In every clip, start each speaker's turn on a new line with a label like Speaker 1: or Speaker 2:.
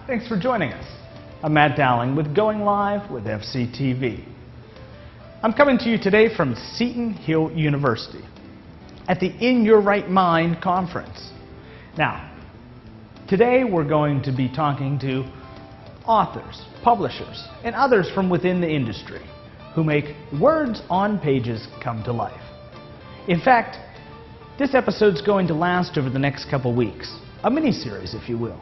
Speaker 1: Thanks for joining us. I'm Matt Dowling with Going Live with FCTV. I'm coming to you today from Seton Hill University at the In Your Right Mind conference. Now, today we're going to be talking to authors, publishers, and others from within the industry who make words on pages come to life. In fact, this episode's going to last over the next couple weeks, a mini-series if you will.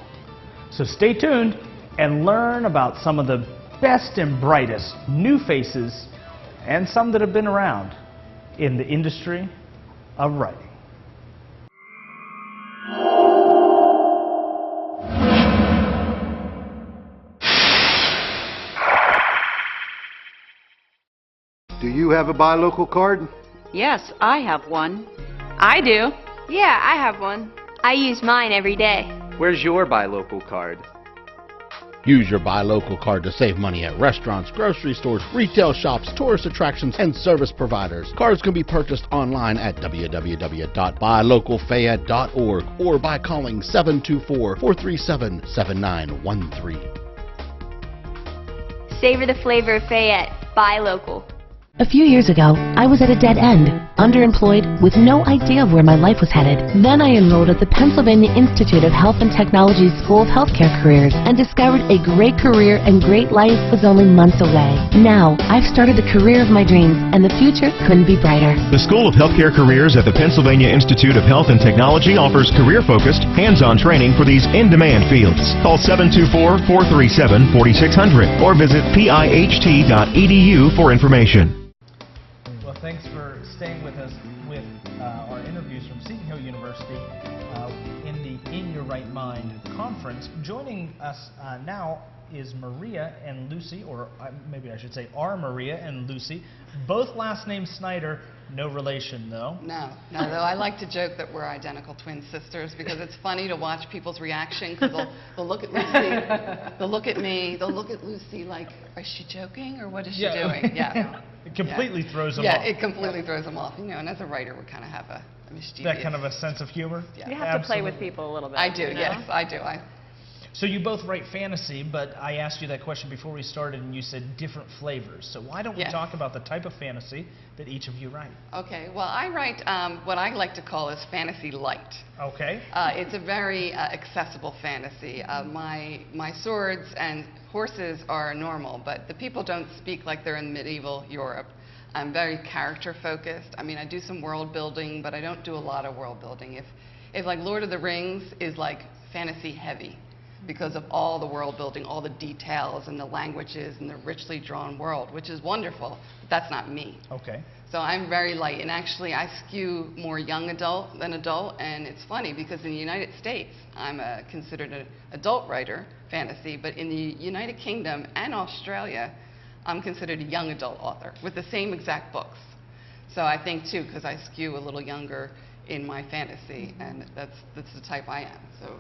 Speaker 1: So stay tuned and learn about some of the best and brightest new faces and some that have been around in the industry of writing.
Speaker 2: Do you have a buy local card?
Speaker 3: Yes, I have one. I do.
Speaker 4: Yeah, I have one. I use mine every day.
Speaker 5: Where's your buy local card?
Speaker 6: Use your buy local card to save money at restaurants, grocery stores, retail shops, tourist attractions, and service providers. Cards can be purchased online at www.buylocalfayette.org or by calling 724-437-7913.
Speaker 4: Savor the flavor of Fayette. Buy local.
Speaker 7: A few years ago, I was at a dead end, underemployed, with no idea of where my life was headed. Then I enrolled at the Pennsylvania Institute of Health and Technology's School of Healthcare Careers and discovered a great career and great life was only months away. Now, I've started the career of my dreams, and the future couldn't be brighter.
Speaker 8: The School of Healthcare Careers at the Pennsylvania Institute of Health and Technology offers career-focused, hands-on training for these in-demand fields. Call 724-437-4600 or visit piht.edu for information.
Speaker 1: Thanks for staying with us with our interviews from Seton Hill University in the In Your Right Mind conference. Joining us now is Maria and Lucy, or maybe I should say are Maria and Lucy, both last name Snyder, no relation though.
Speaker 9: No, though I like to joke that we're identical twin sisters because it's funny to watch people's reaction because they'll look at Lucy, they'll look at me, they'll look at Lucy like, is she joking or what is she doing? Yeah.
Speaker 1: It completely throws them off.
Speaker 9: Yeah, it completely throws them off. You know, and as a writer, we kind of have a mischievous...
Speaker 1: That kind of a sense of humor?
Speaker 9: Yeah.
Speaker 3: You have to play with people a little bit.
Speaker 9: I do,
Speaker 3: you know?
Speaker 9: yes, I do.
Speaker 1: So you both write fantasy, but I asked you that question before we started, and you said different flavors. So why don't we talk about the type of fantasy that each of you write?
Speaker 9: Okay, well, I write what I like to call as fantasy light.
Speaker 1: Okay.
Speaker 9: It's a very accessible fantasy. My swords and horses are normal, but the people don't speak like they're in medieval Europe. I'm very character focused. I mean, I do some world building, but I don't do a lot of world building. If like Lord of the Rings is like fantasy heavy, because of all the world building, all the details and the languages and the richly drawn world, which is wonderful, but that's not me.
Speaker 1: Okay.
Speaker 9: So I'm very light, and actually I skew more young adult than adult, and it's funny because in the United States, I'm considered an adult writer, fantasy, but in the United Kingdom and Australia, I'm considered a young adult author with the same exact books. So I think too, because I skew a little younger in my fantasy, and that's the type I am. So.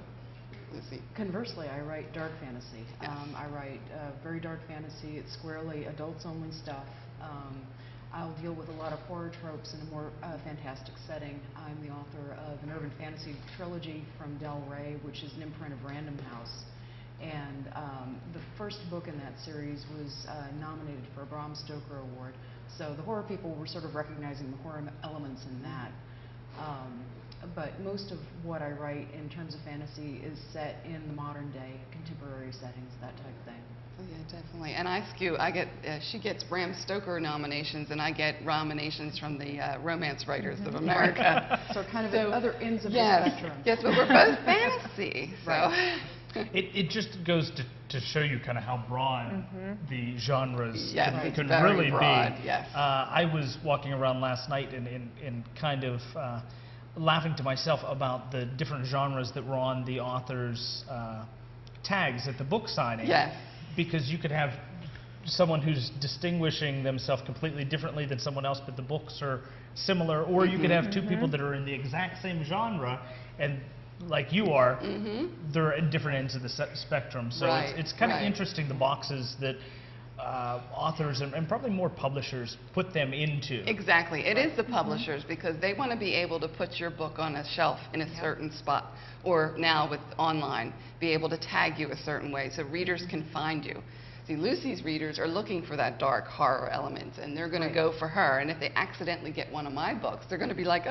Speaker 9: Lucy.
Speaker 10: Conversely, I write dark fantasy. I write very dark fantasy. It's squarely adults-only stuff. I'll deal with a lot of horror tropes in a more fantastic setting. I'm the author of an urban fantasy trilogy from Del Rey, which is an imprint of Random House. And the first book in that series was nominated for a Bram Stoker Award. So the horror people were sort of recognizing the horror elements in that. But most of what I write in terms of fantasy is set in the modern day, contemporary settings, that type of thing.
Speaker 9: Oh yeah, definitely. And I skew, she gets Bram Stoker nominations, and I get nominations from the Romance Writers of America.
Speaker 10: So kind of at other ends of the spectrum.
Speaker 9: Yes, but we're both fantasy. So.
Speaker 1: Right. It just goes to show you kind of how broad the genres can really
Speaker 9: broad,
Speaker 1: be.
Speaker 9: Yes.
Speaker 1: I was walking around last night and kind of laughing to myself about the different genres that were on the author's tags at the book signing.
Speaker 9: Yes.
Speaker 1: Because you could have someone who's distinguishing themselves completely differently than someone else, but the books are similar, or you could have two people that are in the exact same genre, and like you are, they're at different ends of the spectrum. So it's kind of interesting, the boxes that authors and probably more publishers put them into.
Speaker 9: Exactly. It is the publishers because they want to be able to put your book on a shelf in a certain spot, or now with online, be able to tag you a certain way so readers can find you. See, Lucy's readers are looking for that dark horror element, and they're going to go for her. And if they accidentally get one of my books, they're going to be like,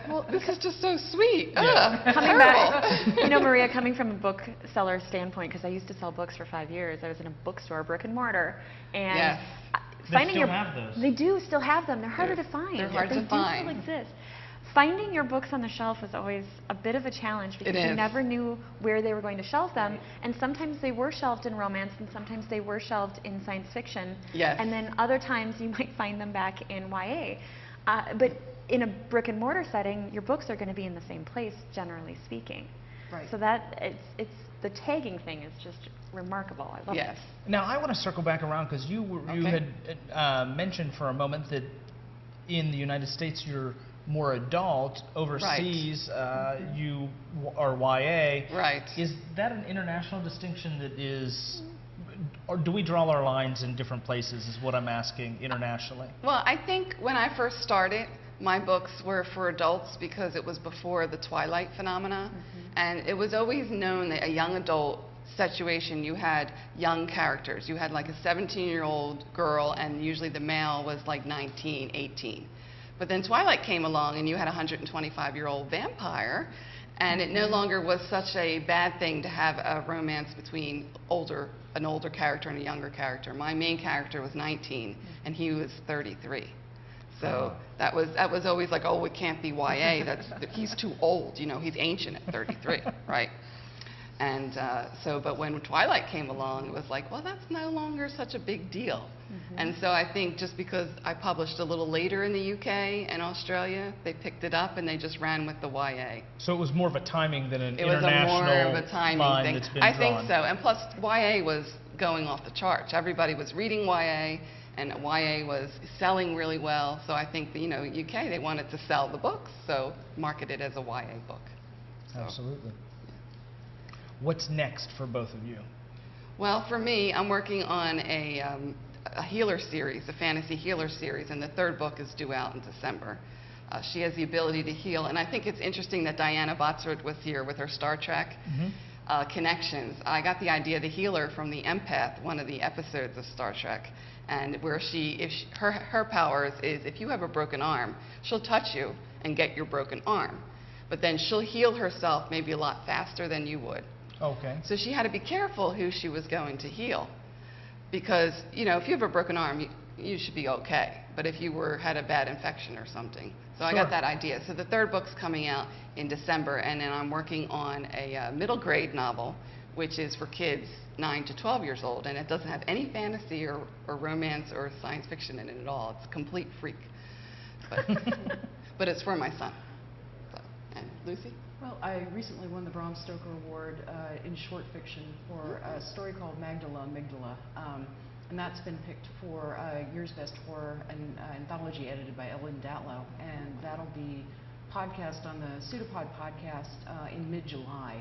Speaker 9: well, this is just so sweet.
Speaker 11: Coming back, you know, Maria, coming from a bookseller standpoint, because I used to sell books for 5 years. I was in a bookstore, brick and mortar, and finding
Speaker 1: they still have those.
Speaker 11: They do still have them. They're harder to find.
Speaker 9: They're hard to find.
Speaker 11: They do still exist. Finding your books on the shelf was always a bit of a challenge because you never knew where they were going to shelve them, and sometimes they were shelved in romance, and sometimes they were shelved in science fiction, and then other times you might find them back in YA. But in a brick and mortar setting, your books are going to be in the same place, generally speaking. So that it's the tagging thing is just remarkable. I love it.
Speaker 1: Now I want to circle back around because you had mentioned for a moment that in the United States you're more adult, overseas you are YA. Is that an international distinction that is, or do we draw our lines in different places is what I'm asking internationally?
Speaker 9: Well, I think when I first started, my books were for adults because it was before the Twilight phenomena, and it was always known that a young adult situation, you had young characters. You had like a 17-year-old girl, and usually the male was like 19, 18. But then Twilight came along and you had a 125-year-old vampire, and it no longer was such a bad thing to have a romance between an older character and a younger character. My main character was 19 and he was 33. So that was always like, oh, it can't be YA. He's too old, you know, he's ancient at 33, right? And but when Twilight came along, it was like, well, that's no longer such a big deal. And so I think just because I published a little later in the UK and Australia, they picked it up and they just ran with the YA.
Speaker 1: So it was more of a timing than an
Speaker 9: international
Speaker 1: line.
Speaker 9: It was more of a timing thing.
Speaker 1: That's been
Speaker 9: I
Speaker 1: drawn.
Speaker 9: think so. And plus, YA was going off the charts. Everybody was reading YA, and YA was selling really well. So I think, you know, UK, they wanted to sell the books, so market it as a YA book. So.
Speaker 1: Absolutely. What's next for both of you?
Speaker 9: Well, for me, I'm working on a healer series, a fantasy healer series, and the third book is due out in December. She has the ability to heal, and I think it's interesting that Diana Botsford was here with her Star Trek connections. I got the idea of the healer from the Empath, one of the episodes of Star Trek, and where her powers is if you have a broken arm, she'll touch you and get your broken arm, but then she'll heal herself maybe a lot faster than you would.
Speaker 1: Okay.
Speaker 9: So she had to be careful who she was going to heal, because, you know, if you have a broken arm, you should be okay. But if you had a bad infection or something. So I got that idea. So the third book's coming out in December, and then I'm working on a middle grade novel, which is for kids 9 to 12 years old, and it doesn't have any fantasy or romance or science fiction in it at all. It's a complete freak. But, but it's for my son. So, and Lucy?
Speaker 10: Well, I recently won the Bram Stoker Award in short fiction for a story called Magdala Amygdala, and that's been picked for Year's Best Horror, an anthology edited by Ellen Datlow, and that'll be podcast on the Pseudopod podcast in mid-July.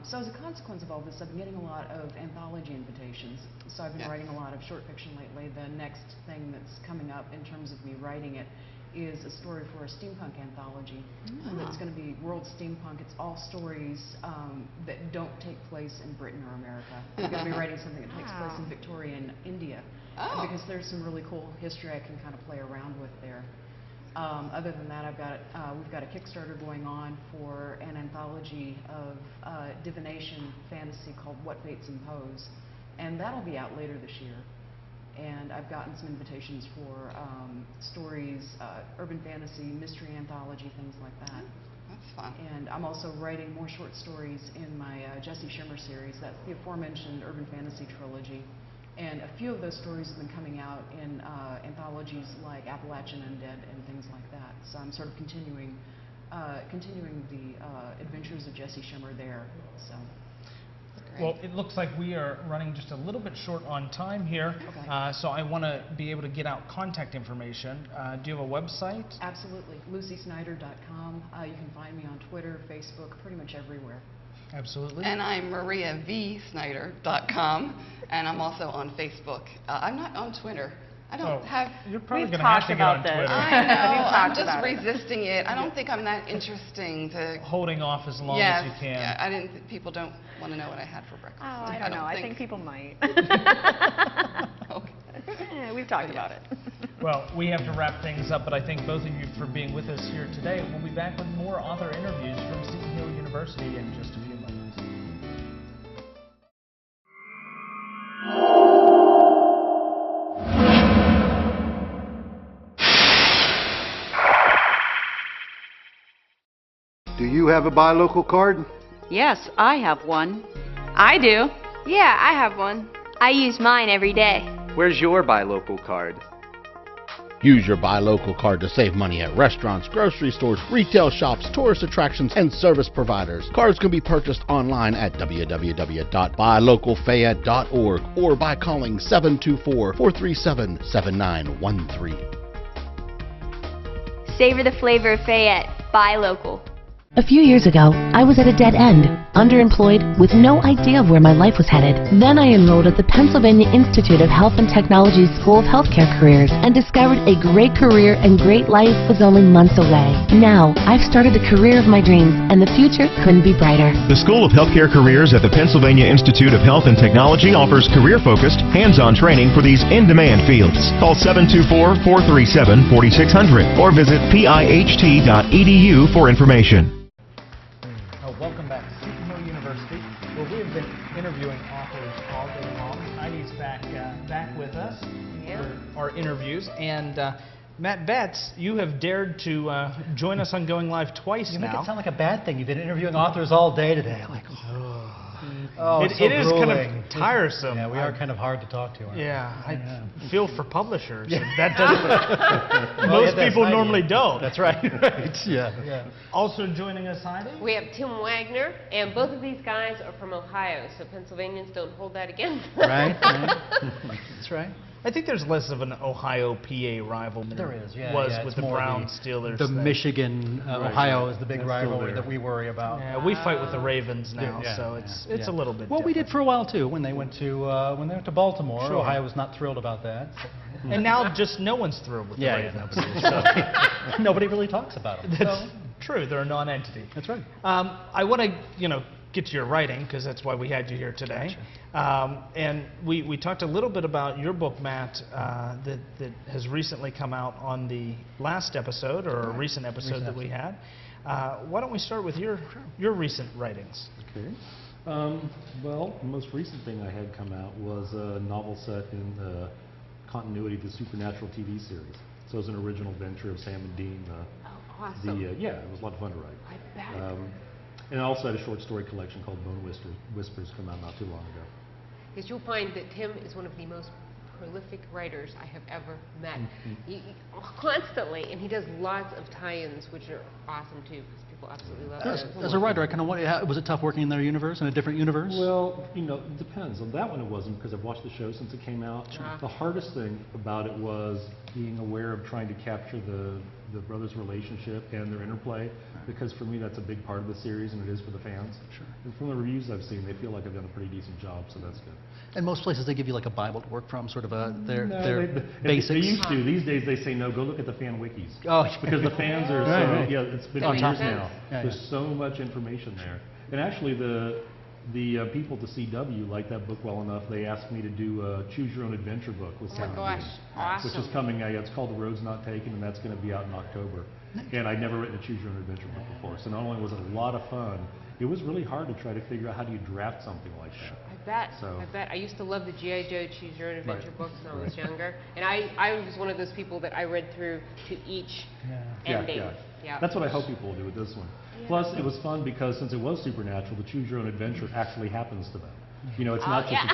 Speaker 10: So as a consequence of all this, I've been getting a lot of anthology invitations, so I've been writing a lot of short fiction lately. The next thing that's coming up in terms of me writing it is a story for a steampunk anthology. It's going to be World Steampunk. It's all stories that don't take place in Britain or America. I'm going to be writing something that takes place in Victorian India, because there's some really cool history I can kind of play around with there. Other than that, we've got a Kickstarter going on for an anthology of divination fantasy called What Fates Impose, and that'll be out later this year. And I've gotten some invitations for stories, urban fantasy, mystery anthology, things like that.
Speaker 9: That's fun.
Speaker 10: And I'm also writing more short stories in my Jesse Shimmer series. That's the aforementioned urban fantasy trilogy. And a few of those stories have been coming out in anthologies like Appalachian Undead and things like that. So I'm sort of continuing the adventures of Jesse Shimmer there. So.
Speaker 1: Well, it looks like we are running just a little bit short on time here, so I want to be able to get out contact information. Do you have a website?
Speaker 10: Absolutely, lucysnyder.com. You can find me on Twitter, Facebook, pretty much everywhere.
Speaker 1: Absolutely.
Speaker 9: And I'm mariavsnyder.com, and I'm also on Facebook. I'm not on Twitter. I don't have...
Speaker 1: You're probably going to have to get on Twitter.
Speaker 9: I know. I'm just resisting it. I don't think I'm that interesting to...
Speaker 1: Holding off as long as you can.
Speaker 9: Yeah, people don't want to know what I had for breakfast.
Speaker 11: Oh, I don't know. I think people might.
Speaker 9: Okay.
Speaker 11: Yeah, we've talked about it.
Speaker 1: Well, we have to wrap things up, but I thank both of you for being with us here today. We'll be back with more author interviews from Seton Hill University in just a few moments.
Speaker 2: Do you have a buy local card?
Speaker 3: Yes, I have one. I do.
Speaker 4: Yeah, I have one. I use mine every day.
Speaker 5: Where's your buy local card?
Speaker 6: Use your buy local card to save money at restaurants, grocery stores, retail shops, tourist attractions, and service providers. Cards can be purchased online at www.buylocalfayette.org or by calling 724-437-7913.
Speaker 4: Savor the flavor of Fayette. Buy local.
Speaker 7: A few years ago, I was at a dead end, underemployed, with no idea of where my life was headed. Then I enrolled at the Pennsylvania Institute of Health and Technology's School of Healthcare Careers and discovered a great career and great life was only months away. Now, I've started the career of my dreams, and the future couldn't be brighter.
Speaker 8: The School of Healthcare Careers at the Pennsylvania Institute of Health and Technology offers career-focused, hands-on training for these in-demand fields. Call 724-437-4600 or visit piht.edu for information.
Speaker 1: Welcome back to Seton Hill University, where we have been interviewing authors all day long. Heidi's back with us for our interviews, and Matt Betts, you have dared to join us on Going Live twice now.
Speaker 12: You make it sound like a bad thing. You've been interviewing authors all day today. Like, it
Speaker 1: is kind of tiresome.
Speaker 12: Yeah, we are kind of hard to talk to.
Speaker 1: I feel for publishers. That doesn't. Most people normally don't.
Speaker 12: That's right. Yeah.
Speaker 1: Also joining us, Heidi.
Speaker 13: We have Tim Wagner, and both of these guys are from Ohio, so Pennsylvanians don't hold that against them.
Speaker 12: Right. That's right.
Speaker 1: I think there's less of an Ohio-PA rivalry.
Speaker 12: There is,
Speaker 1: with the Brown Steelers.
Speaker 12: The Michigan, Ohio is the big rivalry that we worry about.
Speaker 1: Yeah, we fight with the Ravens now, so it's a little bit.
Speaker 12: Well, we did for a while too when they went to Baltimore.
Speaker 1: Sure.
Speaker 12: Ohio was not thrilled about that.
Speaker 1: And now just no one's thrilled with the Ravens.
Speaker 12: So. Nobody really talks about them.
Speaker 1: That's true. They're a non-entity.
Speaker 12: That's right.
Speaker 1: I want to get to your writing, because that's why we had you here today. And we talked a little bit about your book, Matt, that has recently come out on the last episode, or a recent episode that we had. Why don't we start with your recent writings?
Speaker 14: Okay. Well, the most recent thing I had come out was a novel set in the continuity of the Supernatural TV series. So it was an original venture of Sam and Dean.
Speaker 13: Awesome.
Speaker 14: It was a lot of fun to write.
Speaker 13: I bet.
Speaker 14: And I also had a short story collection called Bone Whispers come out not too long ago.
Speaker 13: Because you'll find that Tim is one of the most prolific writers I have ever met. Constantly, and he does lots of tie-ins, which are awesome too, because people absolutely love those.
Speaker 12: As a writer, I kind of wonder, was it tough working in their universe, in a different universe?
Speaker 14: Well, it depends. On that one, it wasn't, because I've watched the show since it came out. The hardest thing about it was being aware of trying to capture the brothers' relationship and their interplay, because for me that's a big part of the series, and it is for the fans.
Speaker 12: Sure.
Speaker 14: And from the reviews I've seen, they feel like I've done a pretty decent job, so that's good.
Speaker 12: And most places they give you like a Bible to work from, sort of their basics.
Speaker 14: They used to. These days they say no. Go look at the fan wikis.
Speaker 12: Oh,
Speaker 14: because the fans are it's been years now. There's so much information there, and actually the people at the CW like that book well enough. They asked me to do a Choose Your Own Adventure book with Sam,
Speaker 13: awesome.
Speaker 14: which is coming. It's called The Road's Not Taken, and that's going to be out in October. And I'd never written a Choose Your Own Adventure book before, so not only was it a lot of fun, it was really hard to try to figure out how do you draft something like that.
Speaker 13: I bet. I used to love the G.I. Joe Choose Your Own Adventure books when I was younger, and I was one of those people that I read through to each ending. Yeah.
Speaker 14: That's what I hope people will do with this one. Plus, it was fun because since it was supernatural, the Choose Your Own Adventure actually happens to them. It's not just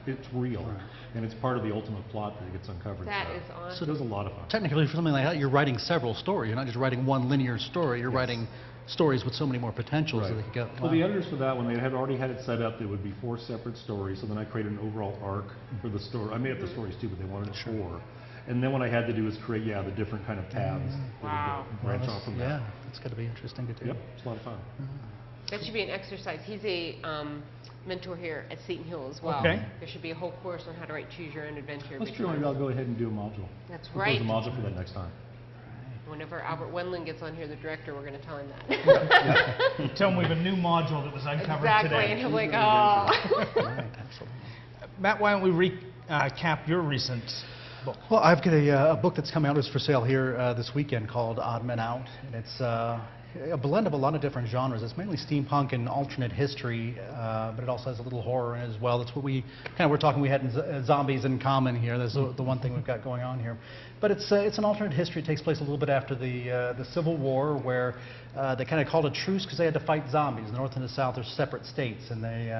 Speaker 14: it's real, and it's part of the ultimate plot that gets uncovered.
Speaker 13: That is awesome.
Speaker 14: So it was a lot of fun.
Speaker 12: Technically, for something like that, you're writing several stories. You're not just writing one linear story. You're writing stories with so many more potentials that they could go.
Speaker 14: Well, the editors for that one, they had already had it set up. There would be 4 separate stories. So then I created an overall arc for the story. I made up the stories too, but they wanted it 4. And then what I had to do is create, the different kind of tabs that would branch off from that.
Speaker 12: Yeah, it's got to be interesting to do.
Speaker 14: Yep, it's a lot of fun.
Speaker 13: That should be an exercise. He's a mentor here at Seton Hill as well.
Speaker 1: Okay.
Speaker 13: There should be a whole course on how to write Choose Your Own Adventure.
Speaker 14: That's true. Maybe I'll go ahead and do a module.
Speaker 13: That's
Speaker 14: We'll
Speaker 13: right.
Speaker 14: do a module for that next time.
Speaker 13: Whenever Albert Wendland gets on here, the director, we're going to tell him that.
Speaker 1: Tell him we have a new module that was uncovered
Speaker 13: exactly,
Speaker 1: today.
Speaker 13: and he'll be like, oh.
Speaker 1: Matt, why don't we recap your recent book?
Speaker 15: Well, I've got a book that's coming out. It's for sale here this weekend called Odd Men Out. And it's a blend of a lot of different genres. It's mainly steampunk and alternate history, but it also has a little horror in it as well. That's what we we're talking. We had zombies in common here. That's the one thing we've got going on here. But it's an alternate history. It takes place a little bit after the Civil War, where they kind of called a truce because they had to fight zombies. The North and the South are separate states, and they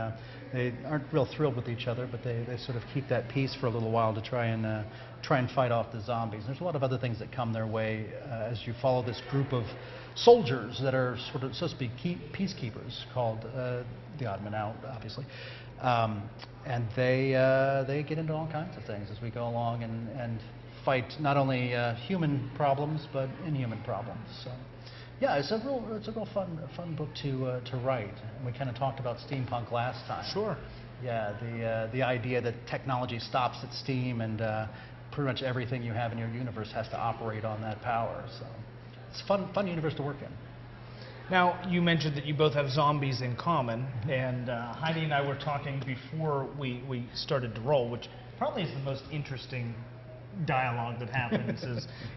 Speaker 15: aren't real thrilled with each other, but they sort of keep that peace for a little while to try and fight off the zombies. There's a lot of other things that come their way as you follow this group of soldiers that are sort of supposed to be peacekeepers, called the Odd Men Out, obviously. And they get into all kinds of things as we go along and fight not only human problems but inhuman problems. So, yeah, it's a real fun book to write. And we kind of talked about steampunk last time.
Speaker 1: Sure.
Speaker 15: Yeah, the idea that technology stops at steam and pretty much everything you have in your universe has to operate on that power. So it's a fun universe to work in.
Speaker 1: Now, you mentioned that you both have zombies in common, and Heidi and I were talking before we started to roll, which probably is the most interesting dialogue that happens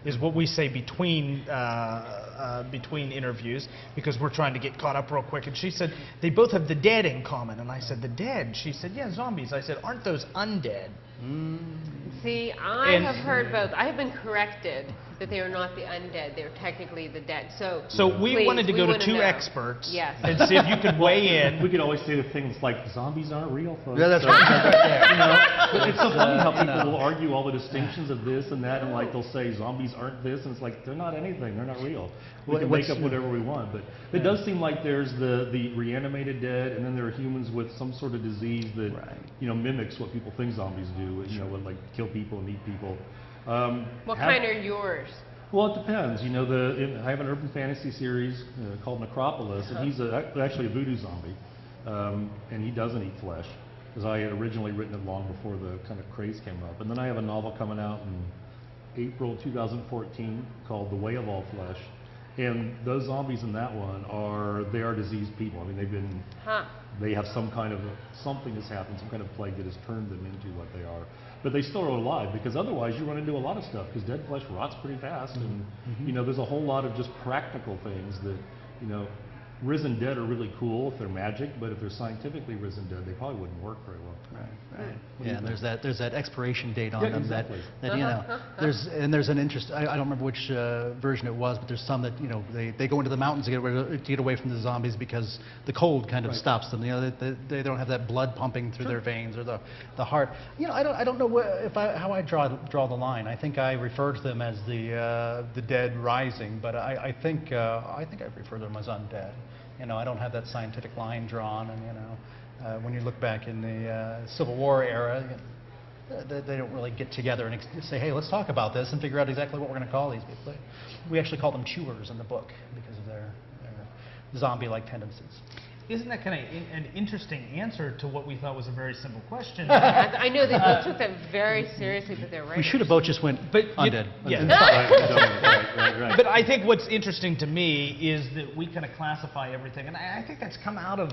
Speaker 1: is what we say between interviews, because we're trying to get caught up real quick. And she said they both have the dead in common, and I said the dead. She said, yeah, zombies. I said, aren't those undead?
Speaker 13: See, I have heard both. I have been corrected that they are not the undead. They're technically the dead. So
Speaker 1: we wanted to go to two experts and see if you could weigh in.
Speaker 14: We could always say the things like, zombies aren't real, folks.
Speaker 15: Yeah, that's right there.
Speaker 14: You know, it's so funny how people will argue all the distinctions of this and that, and like they'll say zombies aren't this, and it's like, they're not anything. They're not real. We can make up whatever we want. But it does seem like there's the reanimated dead, and then there are humans with some sort of disease that mimics what people think zombies do. You know, would like kill people and eat people.
Speaker 13: What kind are yours?
Speaker 14: Well, it depends. You know, I have an urban fantasy series called Necropolis, and he's actually a voodoo zombie, and he doesn't eat flesh, because I had originally written it long before the kind of craze came up. And then I have a novel coming out in April 2014 called The Way of All Flesh, and those zombies in that one are diseased people. I mean, they have some kind of something has happened, some kind of plague that has turned them into what they are. But they still are alive, because otherwise you run into a lot of stuff, because dead flesh rots pretty fast, and you know, there's a whole lot of just practical things that, you know, risen dead are really cool if they're magic, but if they're scientifically risen dead, they probably wouldn't work very well.
Speaker 15: Right. Yeah, and there's that expiration date on them
Speaker 14: exactly.
Speaker 15: that you know, there's an interest. I don't remember which version it was, but there's some that, you know, they go into the mountains to get away from the zombies because the cold kind of stops them. You know, they don't have that blood pumping through their veins or the heart. You know, I don't know how I draw the line. I think I refer to them as the dead rising, but I think I refer to them as undead. You know, I don't have that scientific line drawn, and you know, when you look back in the Civil War era, they don't really get together and say, hey, let's talk about this and figure out exactly what we're going to call these people. We actually call them chewers in the book because of their zombie-like tendencies.
Speaker 1: Isn't that kind of an interesting answer to what we thought was a very simple question?
Speaker 13: I know they both took that very seriously, but they're right.
Speaker 15: We should have both just went undead.
Speaker 1: Yeah.
Speaker 14: Right.
Speaker 1: But I think what's interesting to me is that we kind of classify everything, and I think that's come out of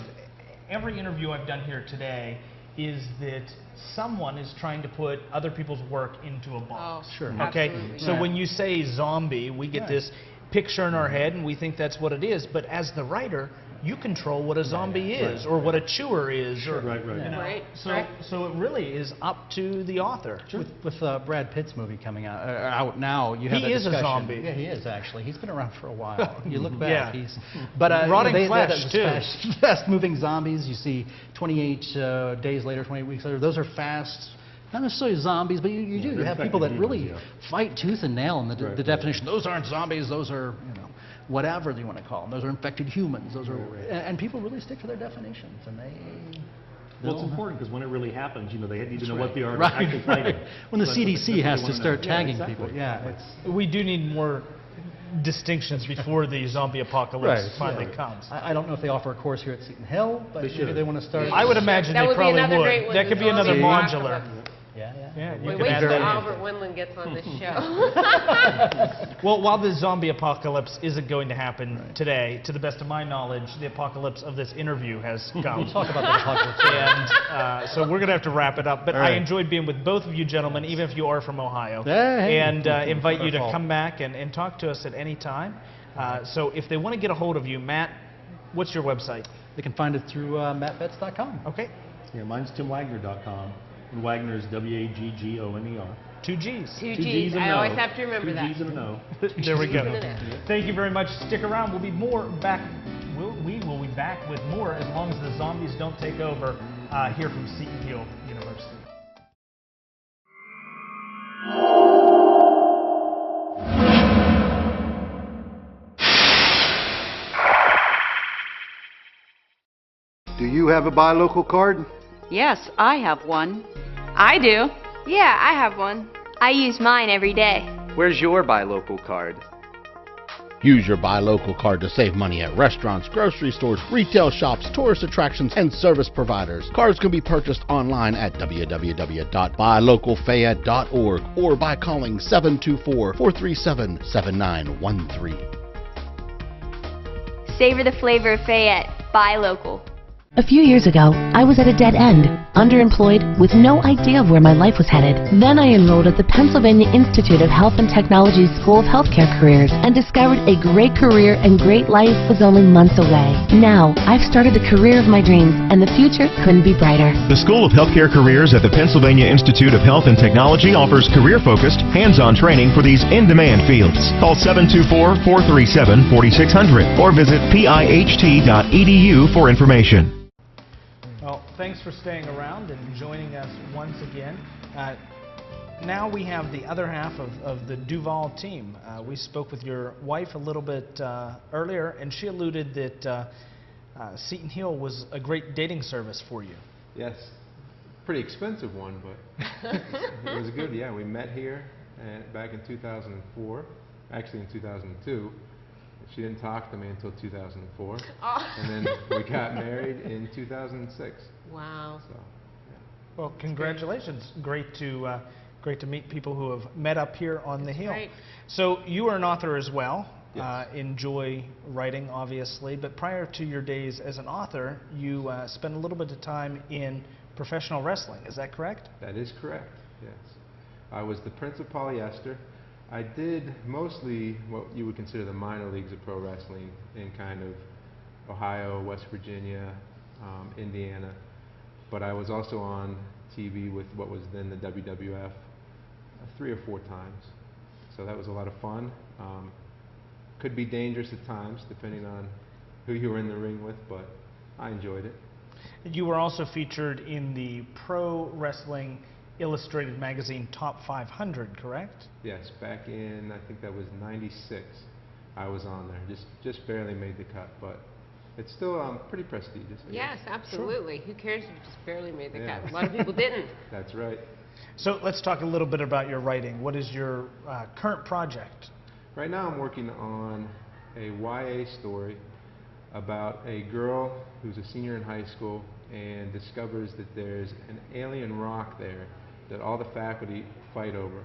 Speaker 1: every interview I've done here today, is that someone is trying to put other people's work into a box.
Speaker 15: Oh, sure.
Speaker 1: Okay?
Speaker 13: Absolutely.
Speaker 1: So when you say zombie, we get this picture in our head, and we think that's what it is, but as the writer, you control what a zombie is, or what a chewer is, or
Speaker 14: Right.
Speaker 1: you know.
Speaker 13: Right.
Speaker 1: So it really is up to the author.
Speaker 15: Sure. With Brad Pitt's movie coming out now, you have
Speaker 1: He is a
Speaker 15: discussion.
Speaker 1: zombie.
Speaker 15: Yeah, he is actually. He's been around for a while. You look back,
Speaker 1: Yeah.
Speaker 15: he's but
Speaker 1: Rotting flesh,
Speaker 15: those
Speaker 1: too.
Speaker 15: fast-moving zombies. You see 28 days later, 28 weeks later. Those are fast. Not necessarily zombies, but you do. You have people that really fight tooth and nail in the definition. Those aren't zombies. Those are, you know, whatever you want to call them. Those are infected humans. Those are, and people really stick to their definitions, and
Speaker 14: Well, it's important because when it really happens, you know, they need to know what they are
Speaker 15: right,
Speaker 14: actually fighting.
Speaker 15: When the
Speaker 14: So
Speaker 15: CDC has
Speaker 14: they
Speaker 15: to
Speaker 14: wanna
Speaker 15: start
Speaker 14: know.
Speaker 15: tagging
Speaker 14: Exactly.
Speaker 15: people. Yeah,
Speaker 1: We do need more distinctions before the zombie apocalypse finally comes.
Speaker 15: I don't know if they offer a course here at Seton Hill, but maybe they want to start.
Speaker 1: I would imagine they probably would. That could be another modular.
Speaker 15: Yeah.
Speaker 1: You
Speaker 13: We
Speaker 1: could
Speaker 13: wait
Speaker 1: add
Speaker 13: till
Speaker 1: that in.
Speaker 13: Albert Wendland gets on this show.
Speaker 1: Well, while the zombie apocalypse isn't going to happen today, to the best of my knowledge, the apocalypse of this interview has come.
Speaker 15: We'll talk about the apocalypse.
Speaker 1: And so we're going to have to wrap it up. But I enjoyed being with both of you gentlemen, even if you are from Ohio. And invite you to come back and talk to us at any time. So if they want to get a hold of you, Matt, what's your website?
Speaker 15: They can find it through mattbetts.com.
Speaker 1: Okay.
Speaker 14: Yeah, mine's timwagner.com. And Wagner is Waggoner.
Speaker 1: 2 G's.
Speaker 13: 2 G's. I always have to remember that.
Speaker 14: 2 G's and an O.
Speaker 1: There we go. Thank you very much. Stick around. We'll be back. We will be back with more as long as the zombies don't take over here from Seton Hill University.
Speaker 2: Do you have a buy local card?
Speaker 3: Yes, I have one. I do.
Speaker 4: Yeah, I have one. I use mine every day.
Speaker 5: Where's your buy local card?
Speaker 6: Use your buy local card to save money at restaurants, grocery stores, retail shops, tourist attractions, and service providers. Cards can be purchased online at www.buylocalfayette.org or by calling 724-437-7913.
Speaker 4: Savor the flavor of Fayette. Buy local.
Speaker 7: A few years ago, I was at a dead end, underemployed, with no idea of where my life was headed. Then I enrolled at the Pennsylvania Institute of Health and Technology's School of Healthcare Careers and discovered a great career and great life was only months away. Now, I've started the career of my dreams, and the future couldn't be brighter.
Speaker 8: The School of Healthcare Careers at the Pennsylvania Institute of Health and Technology offers career-focused, hands-on training for these in-demand fields. Call 724-437-4600 or visit piht.edu for information.
Speaker 1: Well, thanks for staying around and joining us once again. Now we have the other half of the Duval team. We spoke with your wife a little bit earlier, and she alluded that Seton Hill was a great dating service for you.
Speaker 16: Yes, pretty expensive one, but it was good. Yeah, we met here back in 2004, actually in 2002. She didn't talk to me until 2004, and then we got married in 2006.
Speaker 13: Wow.
Speaker 16: So, yeah.
Speaker 1: Well, congratulations. Great to meet people who have met up here on the Hill.
Speaker 13: Great.
Speaker 1: So you are an author as well.
Speaker 16: Yes.
Speaker 1: Enjoy writing, obviously, but prior to your days as an author, you spent a little bit of time in professional wrestling. Is that correct?
Speaker 16: That is correct. Yes. I was the Prince of Polyester. I did mostly what you would consider the minor leagues of pro wrestling in kind of Ohio, West Virginia, Indiana. But I was also on TV with what was then the WWF 3 or 4 times. So that was a lot of fun. Could be dangerous at times depending on who you were in the ring with, but I enjoyed it.
Speaker 1: You were also featured in the Pro Wrestling Illustrated Magazine Top 500, correct?
Speaker 16: Yes, back in, I think that was 96, I was on there. Just barely made the cut, but it's still pretty prestigious.
Speaker 13: Yes, absolutely.
Speaker 1: Sure.
Speaker 13: Who cares if you just barely made the cut? A lot of people didn't.
Speaker 16: That's right.
Speaker 1: So let's talk a little bit about your writing. What is your current project?
Speaker 16: Right now I'm working on a YA story about a girl who's a senior in high school and discovers that there's an alien rock there that all the faculty fight over.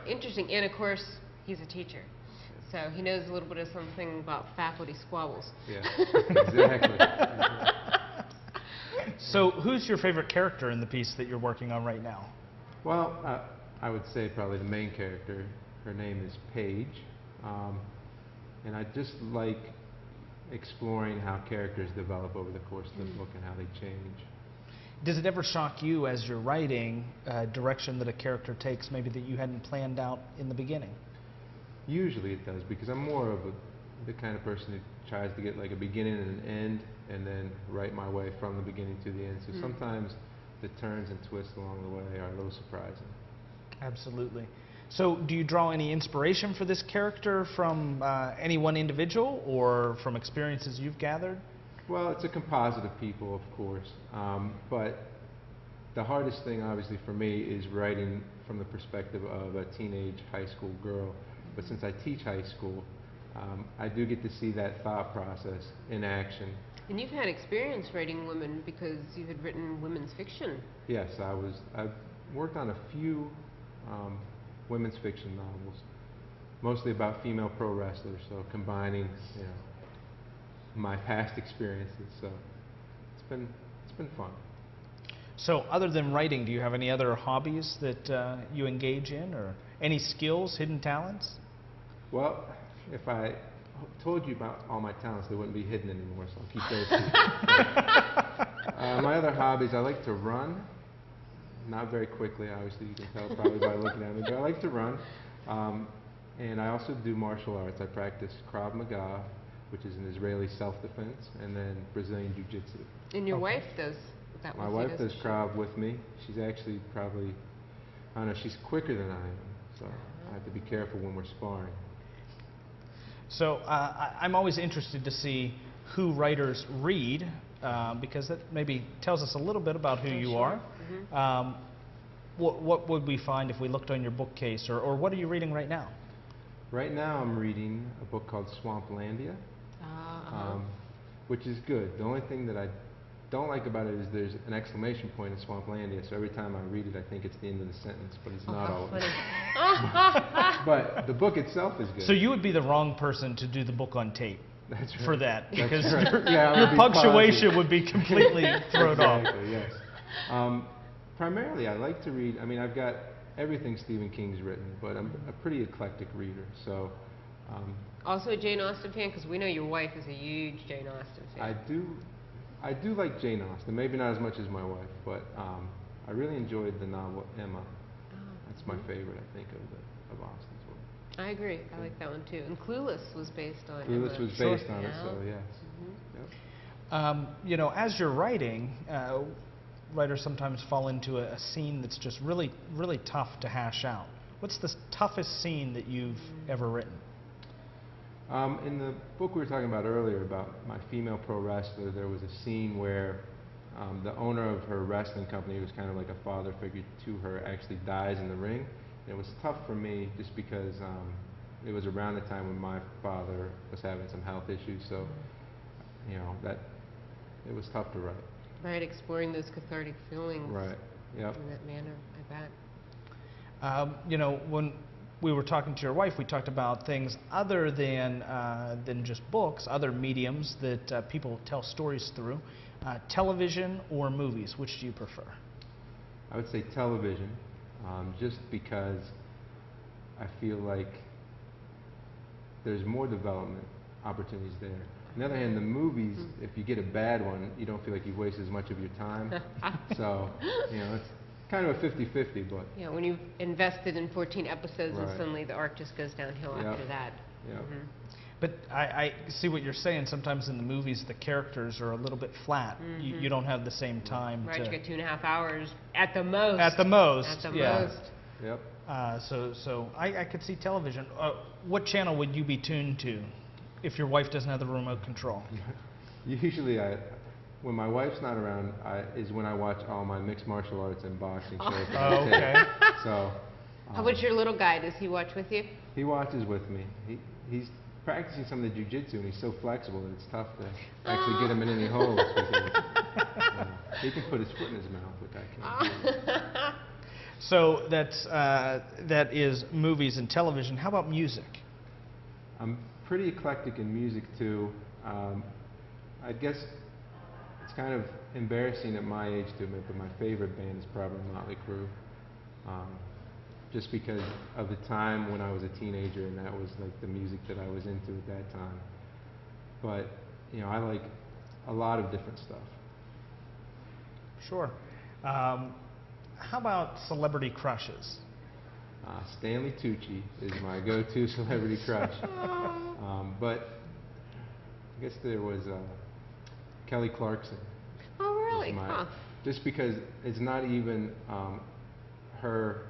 Speaker 13: Interesting. And of course, he's a teacher. So he knows a little bit of something about faculty squabbles.
Speaker 16: Yeah, exactly.
Speaker 1: So who's your favorite character in the piece that you're working on right now?
Speaker 16: Well, I would say probably the main character. Her name is Paige. And I just like exploring how characters develop over the course of the book and how they change.
Speaker 1: Does it ever shock you as you're writing direction that a character takes maybe that you hadn't planned out in the beginning?
Speaker 16: Usually it does, because I'm more of the kind of person who tries to get like a beginning and an end and then write my way from the beginning to the end. So sometimes the turns and twists along the way are a little surprising.
Speaker 1: Absolutely. So do you draw any inspiration for this character from any one individual or from experiences you've gathered?
Speaker 16: Well, it's a composite of people, of course, but the hardest thing, obviously, for me is writing from the perspective of a teenage high school girl But since I teach high school, I do get to see that thought process in action.
Speaker 13: And you've had experience writing women because you had written women's fiction.
Speaker 16: Yes, I've worked on a few women's fiction novels, mostly about female pro wrestlers, so combining, you know, my past experiences. So it's been fun.
Speaker 1: So other than writing, do you have any other hobbies that you engage in, or any skills, hidden talents?
Speaker 16: Well, if I told you about all my talents, they wouldn't be hidden anymore, so I'll keep those secret. My other hobbies, I like to run. Not very quickly, obviously, you can tell probably by looking at me, but I like to run. And I also do martial arts. I practice Krav Maga, which is an Israeli self-defense, and then Brazilian Jiu-Jitsu.
Speaker 13: And your wife does that with you?
Speaker 16: My wife does Krav with me. She's actually probably, I don't know, she's quicker than I am, so I have to be careful when we're sparring.
Speaker 1: So I'm always interested to see who writers read, because that maybe tells us a little bit about who you are. What would we find if we looked on your bookcase, or what are you reading right now?
Speaker 16: Right now I'm reading a book called Swamplandia, which is good. The only thing that I don't like about it is there's an exclamation point in Swamplandia, so every time I read it I think it's the end of the sentence, but it's not always. But the book itself is good.
Speaker 1: So you would be the wrong person to do the book on tape.
Speaker 16: That's right.
Speaker 1: For that, because
Speaker 16: right.
Speaker 1: your punctuation would be completely thrown off.
Speaker 16: Exactly, yes. Primarily, I like to read. I mean, I've got everything Stephen King's written, but I'm a pretty eclectic reader. So.
Speaker 13: Also a Jane Austen fan, because we know your wife is a huge Jane Austen fan.
Speaker 16: I do like Jane Austen. Maybe not as much as my wife, but I really enjoyed the novel Emma. That's my favorite, I think, of Austen's work.
Speaker 13: I agree. I like that one too. And Clueless was based on
Speaker 16: Clueless
Speaker 13: Emma.
Speaker 16: was based on it, so yes.
Speaker 1: Yep. You know, as you're writing, writers sometimes fall into a scene that's just really, really tough to hash out. What's the toughest scene that you've ever written?
Speaker 16: In the book we were talking about earlier about my female pro wrestler, there was a scene where the owner of her wrestling company, who was kind of like a father figure to her, actually dies in the ring. And it was tough for me just because it was around the time when my father was having some health issues, so you know that it was tough to write.
Speaker 13: Right, exploring those cathartic feelings.
Speaker 16: Right. Yep.
Speaker 13: In that manner, I bet.
Speaker 1: You know, when we were talking to your wife, we talked about things other than just books, other mediums that people tell stories through. Television or movies, which do you prefer?
Speaker 16: I would say television, just because I feel like there's more development opportunities there. On the other hand, the movies, if you get a bad one, you don't feel like you've wasted as much of your time. So, you know, it's kind of a 50-50, but...
Speaker 13: Yeah, when you've invested in 14 episodes and suddenly the arc just goes downhill after that.
Speaker 16: Yep.
Speaker 1: But I see what you're saying. Sometimes in the movies, the characters are a little bit flat. You don't have the same time
Speaker 13: to...
Speaker 1: Right,
Speaker 13: you get 2.5 hours at the most.
Speaker 1: At the most.
Speaker 13: At the
Speaker 1: yeah.
Speaker 13: most.
Speaker 16: Yep.
Speaker 1: So I could see television. What channel would you be tuned to if your wife doesn't have the remote control?
Speaker 16: Usually, when my wife's not around, is when I watch all my mixed martial arts and boxing shows.
Speaker 1: Oh, okay.
Speaker 16: So.
Speaker 13: How about your little guy? Does he watch with you?
Speaker 16: He watches with me. He's practicing some of the jiu-jitsu, and he's so flexible that it's tough to actually get him in any holes. Because, he can put his foot in his mouth, which I can't.
Speaker 1: So that is movies and television. How about music?
Speaker 16: I'm pretty eclectic in music too. I guess it's kind of embarrassing at my age to admit, but my favorite band is probably Motley Crue. Just because of the time when I was a teenager, and that was like the music that I was into at that time. But you know, I like a lot of different stuff.
Speaker 1: Sure. How about celebrity crushes?
Speaker 16: Stanley Tucci is my go-to celebrity crush. But I guess there was Kelly Clarkson.
Speaker 13: Oh, really?
Speaker 16: Just because it's not even her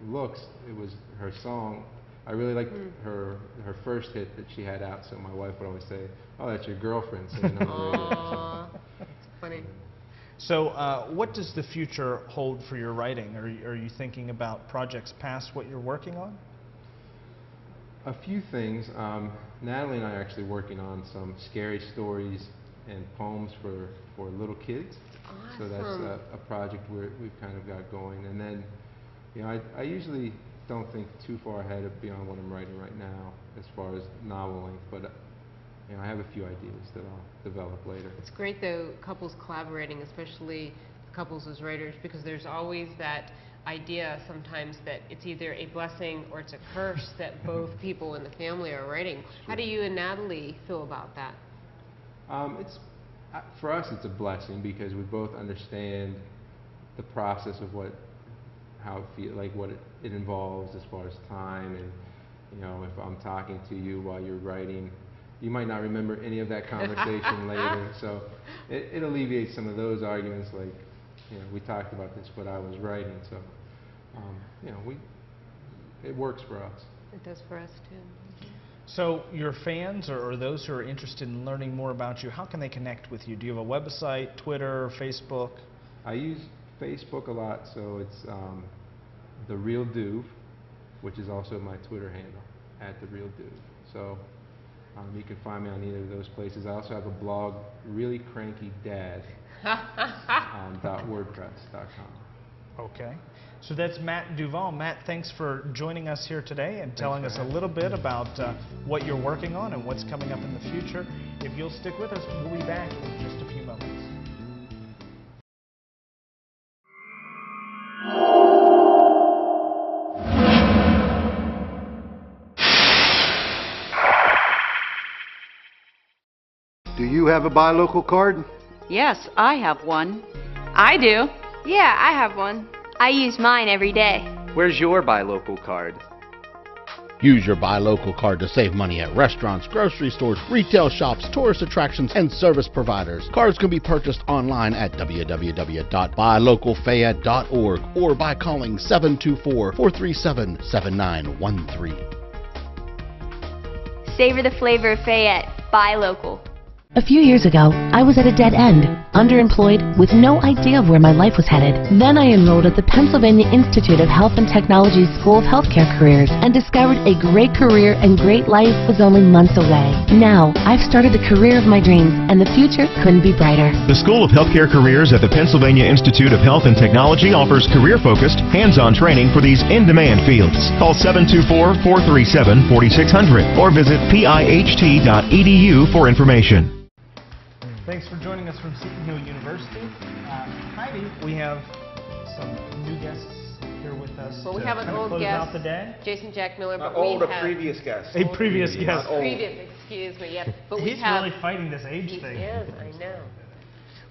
Speaker 16: looks, it was her song. I really liked her first hit that she had out, so my wife would always say, "Oh, that's your girlfriend singing on the radio."
Speaker 13: Aww, that's funny.
Speaker 1: So what does the future hold for your writing? Are you thinking about projects past what you're working on?
Speaker 16: A few things. Natalie and I are actually working on some scary stories and poems for little kids.
Speaker 13: Awesome.
Speaker 16: So that's a project we've kind of got going. And then, you know, I usually don't think too far ahead of beyond what I'm writing right now as far as novel length, but you know, I have a few ideas that I'll develop later.
Speaker 13: It's great though, couples collaborating, especially couples as writers, because there's always that idea sometimes that it's either a blessing or it's a curse that both people in the family are writing. Sure. How do you and Natalie feel about that?
Speaker 16: For us, it's a blessing because we both understand the process of how it feels, like what it involves as far as time, and you know, if I'm talking to you while you're writing, you might not remember any of that conversation later. So it alleviates some of those arguments. Like, you know, we talked about this, what I was writing. So you know, it works for us.
Speaker 13: It does for us too.
Speaker 1: So your fans or those who are interested in learning more about you, how can they connect with you? Do you have a website, Twitter, Facebook?
Speaker 16: I use Facebook a lot, so it's The Real Duve, which is also my Twitter handle, @TheRealDuve. So you can find me on either of those places. I also have a blog, Really Cranky Dad, .wordpress.com.
Speaker 1: Okay. So that's Matt Duval. Matt, thanks for joining us here today and telling us a little bit about what you're working on and what's coming up in the future. If you'll stick with us, we'll be back in just a few moments.
Speaker 2: Do you have a buy local card?
Speaker 3: Yes, I have one. I do.
Speaker 4: Yeah, I have one. I use mine every day.
Speaker 5: Where's your buy local card?
Speaker 6: Use your buy local card to save money at restaurants, grocery stores, retail shops, tourist attractions, and service providers. Cards can be purchased online at www.buylocalfayette.org or by calling 724-437-7913.
Speaker 4: Savor the flavor of Fayette. Buy local.
Speaker 7: A few years ago, I was at a dead end, underemployed, with no idea of where my life was headed. Then I enrolled at the Pennsylvania Institute of Health and Technology's School of Healthcare Careers and discovered a great career and great life was only months away. Now, I've started the career of my dreams, and the future couldn't be brighter.
Speaker 8: The School of Healthcare Careers at the Pennsylvania Institute of Health and Technology offers career-focused, hands-on training for these in-demand fields. Call 724-437-4600 or visit piht.edu for information.
Speaker 1: Thanks for joining us from Seton Hill University. Heidi, we have some new guests here with us.
Speaker 13: Well, we have an old guest,
Speaker 1: out the day.
Speaker 13: Jason Jack Miller, but
Speaker 5: we
Speaker 13: have
Speaker 5: a previous guest.
Speaker 1: A previous guest.
Speaker 13: Excuse me, yes. But
Speaker 1: He's really fighting this age thing.
Speaker 13: He is, I know.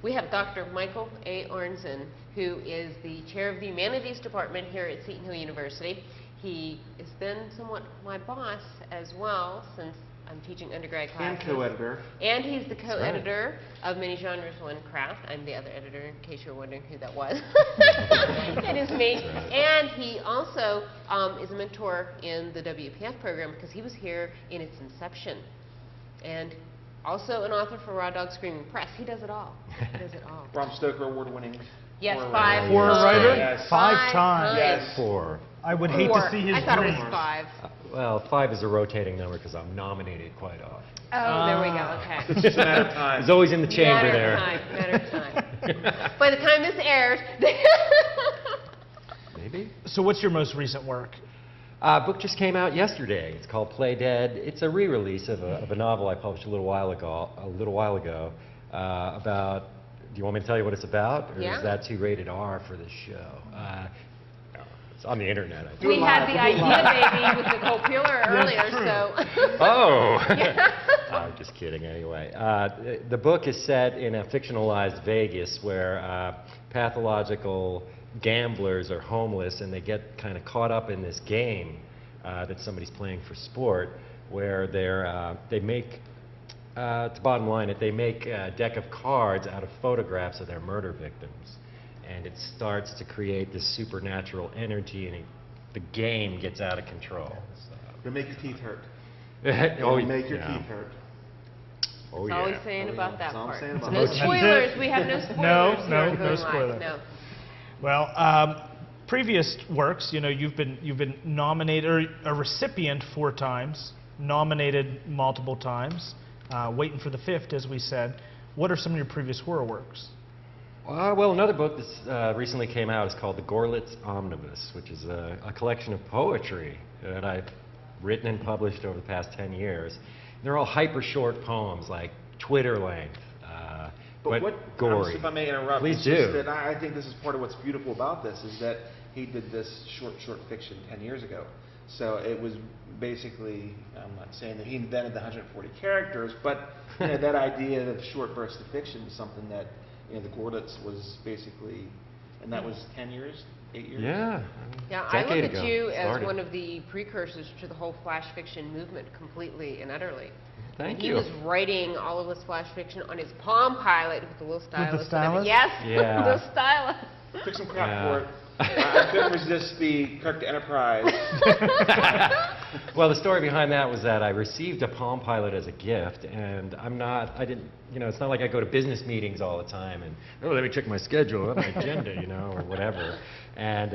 Speaker 13: We have Dr. Michael A. Arnzen, who is the chair of the Humanities Department here at Seton Hill University. He has been somewhat my boss as well since I'm teaching undergrad classes.
Speaker 5: And co-editor.
Speaker 13: And he's the co-editor of Many Genres, One Craft. I'm the other editor, in case you're wondering who that was. It is me. And he also is a mentor in the WPF program because he was here in its inception. And also an author for Raw Dog Screaming Press. He does it all. He does it all.
Speaker 5: Bram Stoker award-winning.
Speaker 13: Yes, 5
Speaker 1: Horror writer?
Speaker 5: Yes.
Speaker 1: 5 times.
Speaker 5: Yes.
Speaker 17: 4.
Speaker 1: I would hate to see his
Speaker 13: I thought
Speaker 1: dreams.
Speaker 13: it was 5.
Speaker 17: Well, 5 is a rotating number because I'm nominated quite often.
Speaker 13: Oh, there we go. Okay.
Speaker 5: It's just a matter of time.
Speaker 17: It's always in the chamber there.
Speaker 13: Matter of time. By the time this airs.
Speaker 17: Maybe.
Speaker 1: So what's your most recent work?
Speaker 17: Book just came out yesterday. It's called Play Dead. It's a re-release of a novel I published a little while ago. About. Do you want me to tell you what it's about, or is that too rated R for this show? It's on the internet.
Speaker 13: We had the idea, baby, with Nicole Peeler earlier, so.
Speaker 17: Oh. I'm just kidding. Anyway, the book is set in a fictionalized Vegas where pathological gamblers are homeless and they get kind of caught up in this game that somebody's playing for sport, where they make. To bottom line it, they make a deck of cards out of photographs of their murder victims. And it starts to create this supernatural energy, and the game gets out of control.
Speaker 5: It'll make your teeth hurt.
Speaker 17: It'll
Speaker 5: make your teeth hurt.
Speaker 17: Oh,
Speaker 13: That's all he's saying about that
Speaker 5: That's all I'm
Speaker 13: part.
Speaker 5: saying about
Speaker 13: No
Speaker 5: that.
Speaker 13: spoilers. We have no spoilers.
Speaker 1: No
Speaker 13: here.
Speaker 1: spoilers.
Speaker 13: No.
Speaker 1: Well, previous works, you know, you've been nominated, or a recipient 4 times, nominated multiple times, waiting for the 5th, as we said. What are some of your previous horror works?
Speaker 17: Well, another book that recently came out is called The Gorlitz Omnibus, which is a collection of poetry that I've written and published over the past 10 years. They're all hyper short poems, like Twitter length, but gory.
Speaker 5: If I may interrupt,
Speaker 17: Please
Speaker 5: it's
Speaker 17: do.
Speaker 5: just that I think this is part of what's beautiful about this, is that he did this short fiction 10 years ago. So it was basically, I'm not saying that he invented the 140 characters, but you know, that idea of short bursts of fiction is something that, you know, the Gorlitz was basically, and that was 10 years, 8 years?
Speaker 17: Yeah.
Speaker 13: Yeah, I look at you as one of the precursors to the whole flash fiction movement completely and utterly.
Speaker 17: Thank
Speaker 13: you.
Speaker 17: you.
Speaker 13: He was writing all of this flash fiction on his Palm Pilot with the little stylus.
Speaker 1: With the stylus?
Speaker 13: Yes,
Speaker 17: Yeah.
Speaker 13: the stylus.
Speaker 5: Took some crap for it. I couldn't resist the Kirk Enterprise.
Speaker 17: Well, the story behind that was that I received a Palm Pilot as a gift, and it's not like I go to business meetings all the time and, oh, let me check my schedule, my agenda, you know, or whatever. And,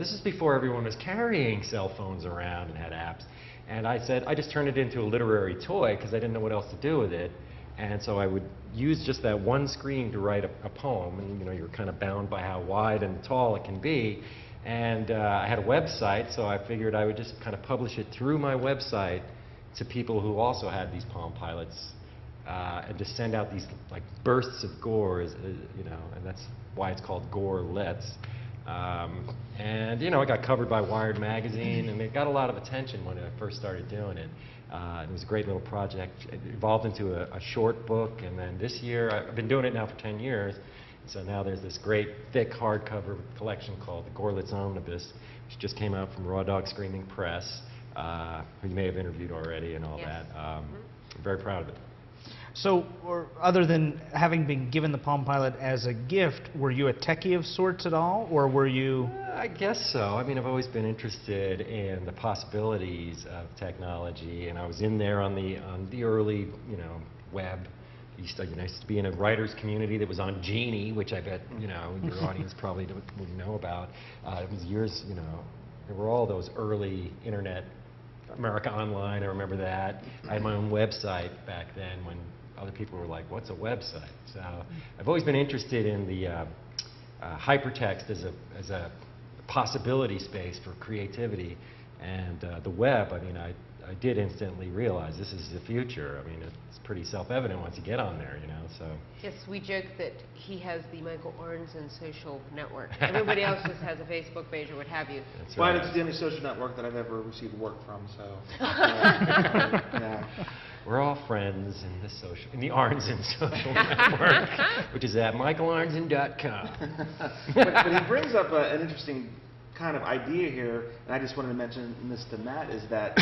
Speaker 17: this is before everyone was carrying cell phones around and had apps. And I said, I just turned it into a literary toy because I didn't know what else to do with it. And so I would use just that one screen to write a poem, and you know, you're kind of bound by how wide and tall it can be. And I had a website, so I figured I would just kind of publish it through my website to people who also had these Palm Pilots, and just send out these like bursts of gore, and that's why it's called Gorlitz. And you know, it got covered by Wired magazine, and it got a lot of attention when I first started doing it. It was a great little project. It evolved into a short book, and then this year, I've been doing it now for 10 years, so now there's this great thick hardcover collection called The Gorlitz Omnibus, which just came out from Raw Dog Screaming Press, who you may have interviewed already and all that. I'm very proud of it.
Speaker 1: So, other than having been given the Palm Pilot as a gift, were you a techie of sorts at all, or were you?
Speaker 17: I guess so. I mean, I've always been interested in the possibilities of technology, and I was in there on the early, web. I used to be in a writers community that was on Genie, which I bet your audience probably wouldn't know about. It was years, there were all those early internet. America Online, I remember that. I had my own website back then when other people were like, what's a website? So I've always been interested in the hypertext as a possibility space for creativity. And the web, I mean, I did instantly realize this is the future. I mean, it's pretty self-evident once you get on there, so.
Speaker 13: Yes, we joke that he has the Michael Arnzen social network. Everybody else just has a Facebook page or what have you.
Speaker 17: That's
Speaker 5: right.
Speaker 17: right.
Speaker 5: It's the only social network that I've ever received work from, so. Yeah.
Speaker 17: We're all friends in the Arnzen social network, which is at michaelarnzen.com.
Speaker 5: but he brings up an interesting kind of idea here, and I just wanted to mention this to Matt, is that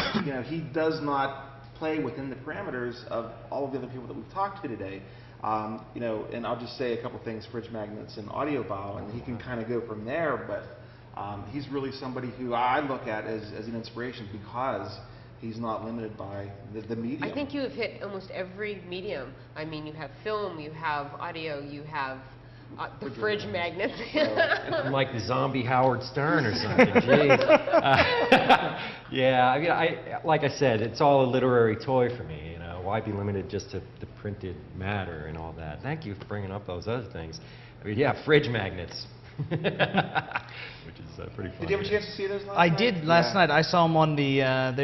Speaker 5: he does not play within the parameters of all of the other people that we've talked to today. And I'll just say a couple things, fridge magnets and audiophile, and he can kind of go from there, but he's really somebody who I look at as an inspiration because he's not limited by the medium.
Speaker 13: I think you have hit almost every medium. I mean, you have film, you have audio, you have the fridge magnets.
Speaker 17: I'm like the zombie Howard Stern or something. Jeez. Yeah, I mean, like I said, it's all a literary toy for me. Why be limited just to the printed matter and all that? Thank you for bringing up those other things. I mean, yeah, fridge magnets. Which is pretty funny.
Speaker 5: Did you have a chance to see those last night?
Speaker 1: I did last night. I saw them on the.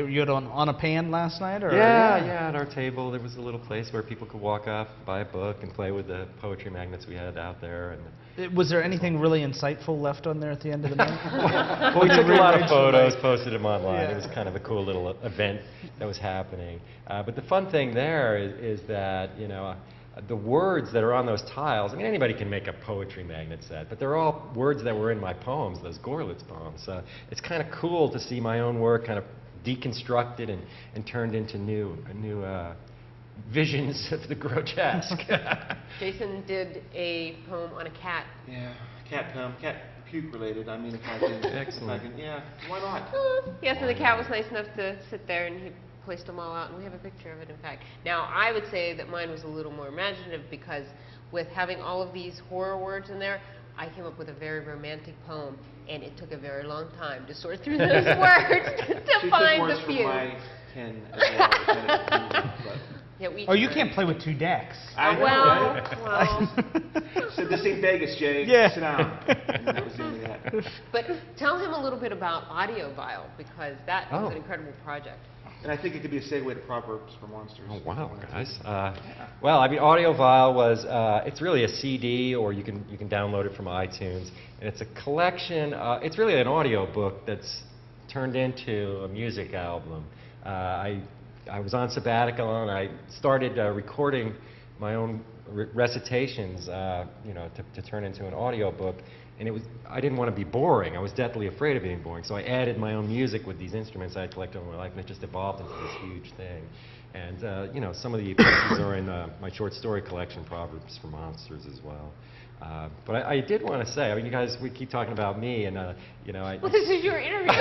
Speaker 1: You had on a pan last night, or?
Speaker 17: Yeah, at our table there was a little place where people could walk up, buy a book, and play with the poetry magnets we had out there. And
Speaker 1: was there anything really insightful left on there at the end of the night?
Speaker 17: Well, we took a lot of photos, posted them online. Yeah. It was kind of a cool little event that was happening. But the fun thing there is that the words that are on those tiles, I mean, anybody can make a poetry magnet set, but they're all words that were in my poems, those Gorlitz poems. So it's kind of cool to see my own work kind of deconstructed and turned into new visions of the grotesque.
Speaker 13: Jason did a poem on a cat.
Speaker 5: Yeah, cat poem, cat puke related. I mean, if I can,
Speaker 17: excellent.
Speaker 5: Yeah, why not?
Speaker 13: Yes, and the cat was nice enough to sit there, and he placed them all out, and we have a picture of it, in fact. Now, I would say that mine was a little more imaginative because with having all of these horror words in there, I came up with a very romantic poem, and it took a very long time to sort through those words to find the few.
Speaker 5: From my pen as well.
Speaker 13: Yeah,
Speaker 1: you can't play with 2 decks.
Speaker 13: Well.
Speaker 5: So this ain't Vegas, Jay.
Speaker 1: Yeah.
Speaker 5: Sit down. And that was the end of that.
Speaker 13: But tell him a little bit about Audiophile, because that was an incredible project.
Speaker 5: And I think it could be a segue to Proverbs for Monsters.
Speaker 17: Oh, wow, guys. Well, I mean, Audiophile was, it's really a CD, or you can download it from iTunes. And it's a collection, it's really an audio book that's turned into a music album. I was on sabbatical, and I started recording my own recitations, to turn into an audio book. And I didn't want to be boring. I was deathly afraid of being boring. So I added my own music with these instruments I had collected over my life, and it just evolved into this huge thing. And, some of the pieces are in my short story collection, Proverbs for Monsters, as well. But I did want to say, I mean, you guys, we keep talking about me, and,
Speaker 13: Well, this is your interview.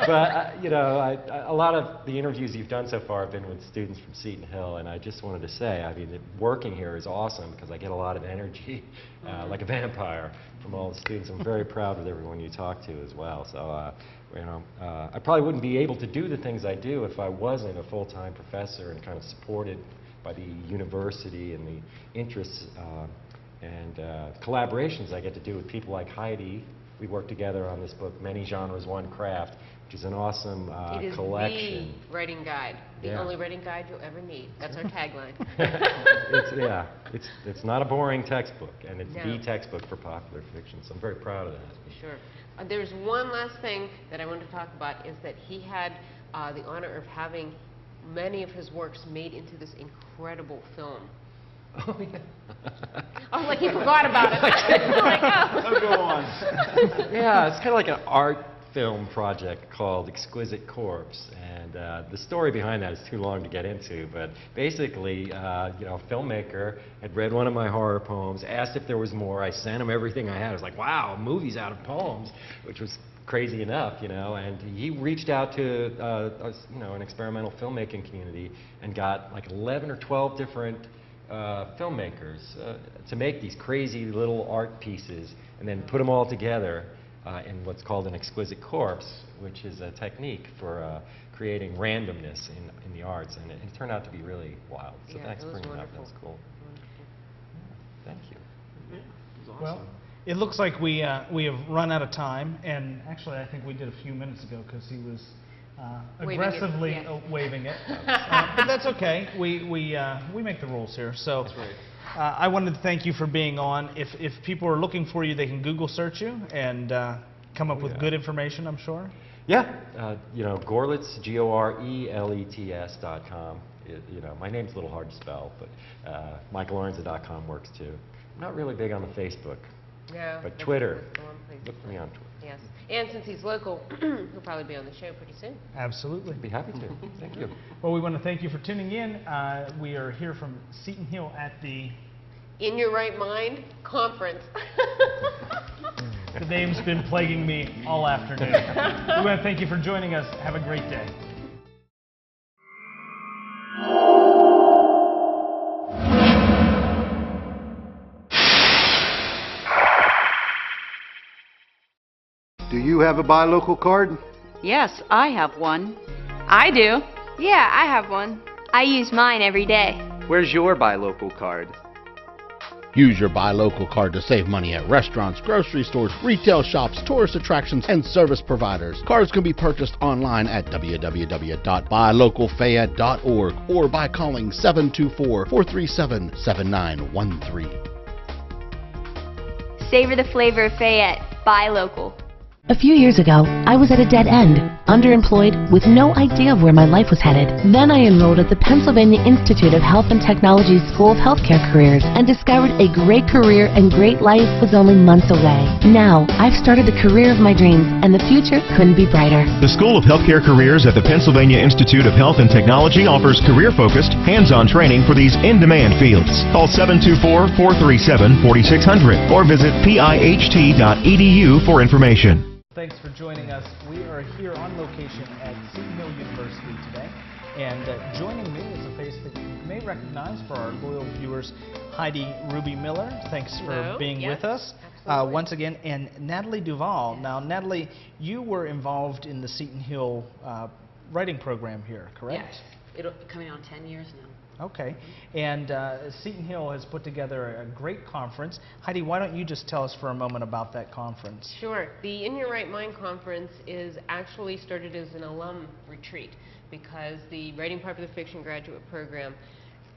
Speaker 17: But, a lot of the interviews you've done so far have been with students from Seton Hill, and I just wanted to say, I mean, working here is awesome because I get a lot of energy, like a vampire, from all the students. I'm very proud of everyone you talk to as well. So, I probably wouldn't be able to do the things I do if I wasn't a full-time professor and kind of supported by the university and the interests and collaborations I get to do with people like Heidi. We work together on this book, Many Genres, One Craft, which is an awesome collection.
Speaker 13: It is the writing guide, the only writing guide you'll ever need. That's our tagline.
Speaker 17: It's not a boring textbook, and it's the textbook for popular fiction, so I'm very proud of that.
Speaker 13: Sure. There's one last thing that I want to talk about, is that he had the honor of having many of his works made into this incredible film.
Speaker 17: Oh, yeah.
Speaker 13: I was like, he forgot about it. Like, oh.
Speaker 5: Go on.
Speaker 17: Yeah, it's kind of like an art film project called Exquisite Corpse, and the story behind that is too long to get into, but basically, a filmmaker had read one of my horror poems, asked if there was more. I sent him everything I had. I was like, wow, movies out of poems, which was crazy enough, and he reached out to an experimental filmmaking community and got like 11 or 12 different filmmakers to make these crazy little art pieces and then put them all together in what's called an exquisite corpse, which is a technique for creating randomness in the arts, and it turned out to be really wild. So thanks for bringing it up. That's cool. Yeah, thank you.
Speaker 5: Yeah, it was awesome.
Speaker 1: Well, it looks like we have run out of time, and actually I think we did a few minutes ago because he was aggressively waving it. But that's okay. We make the rules here. So
Speaker 5: that's right.
Speaker 1: I wanted to thank you for being on. If people are looking for you, they can Google search you and come up with good information, I'm sure.
Speaker 17: Yeah, Gorelitz, GORELETS.com. My name's a little hard to spell, but MichaelLorenza.com works too. I'm not really big on the Facebook.
Speaker 13: No.
Speaker 17: But Twitter. Look for me on Twitter.
Speaker 13: Yes. And since he's local, he'll probably be on the show pretty soon.
Speaker 1: Absolutely.
Speaker 17: I'd be happy to. Thank you.
Speaker 1: Well, we want to thank you for tuning in. We are here from Seton Hill at the
Speaker 13: In Your Right Mind conference.
Speaker 1: The name's been plaguing me all afternoon. We want to thank you for joining us. Have a great day.
Speaker 2: Do you have a buy local card?
Speaker 3: Yes, I have one. I do.
Speaker 4: Yeah, I have one. I use mine every day.
Speaker 18: Where's your buy local card?
Speaker 6: Use your Buy Local card to save money at restaurants, grocery stores, retail shops, tourist attractions, and service providers. Cards can be purchased online at www.buylocalfayette.org or by calling 724-437-7913.
Speaker 4: Savor the flavor of Fayette. Buy local.
Speaker 7: A few years ago, I was at a dead end, underemployed, with no idea of where my life was headed. Then I enrolled at the Pennsylvania Institute of Health and Technology's School of Healthcare Careers and discovered a great career and great life was only months away. Now, I've started the career of my dreams, and the future couldn't be brighter.
Speaker 8: The School of Healthcare Careers at the Pennsylvania Institute of Health and Technology offers career-focused, hands-on training for these in-demand fields. Call 724-437-4600 or visit piht.edu for information.
Speaker 1: Thanks for joining us. We are here on location at Seton Hill University today. And joining me is a face that you may recognize for our loyal viewers, Heidi Ruby Miller, thanks for being
Speaker 13: Yes,
Speaker 1: with us once again, and Natalie Duval. Yes. Now, Natalie, you were involved in the Seton Hill writing program here, correct?
Speaker 19: Yes, it'll be coming on 10 years now.
Speaker 1: Okay, and Seton Hill has put together a great conference. Heidi, why don't you just tell us for a moment about that conference?
Speaker 13: Sure. The In Your Right Mind conference is actually started as an alum retreat because the Writing Popular Fiction graduate program,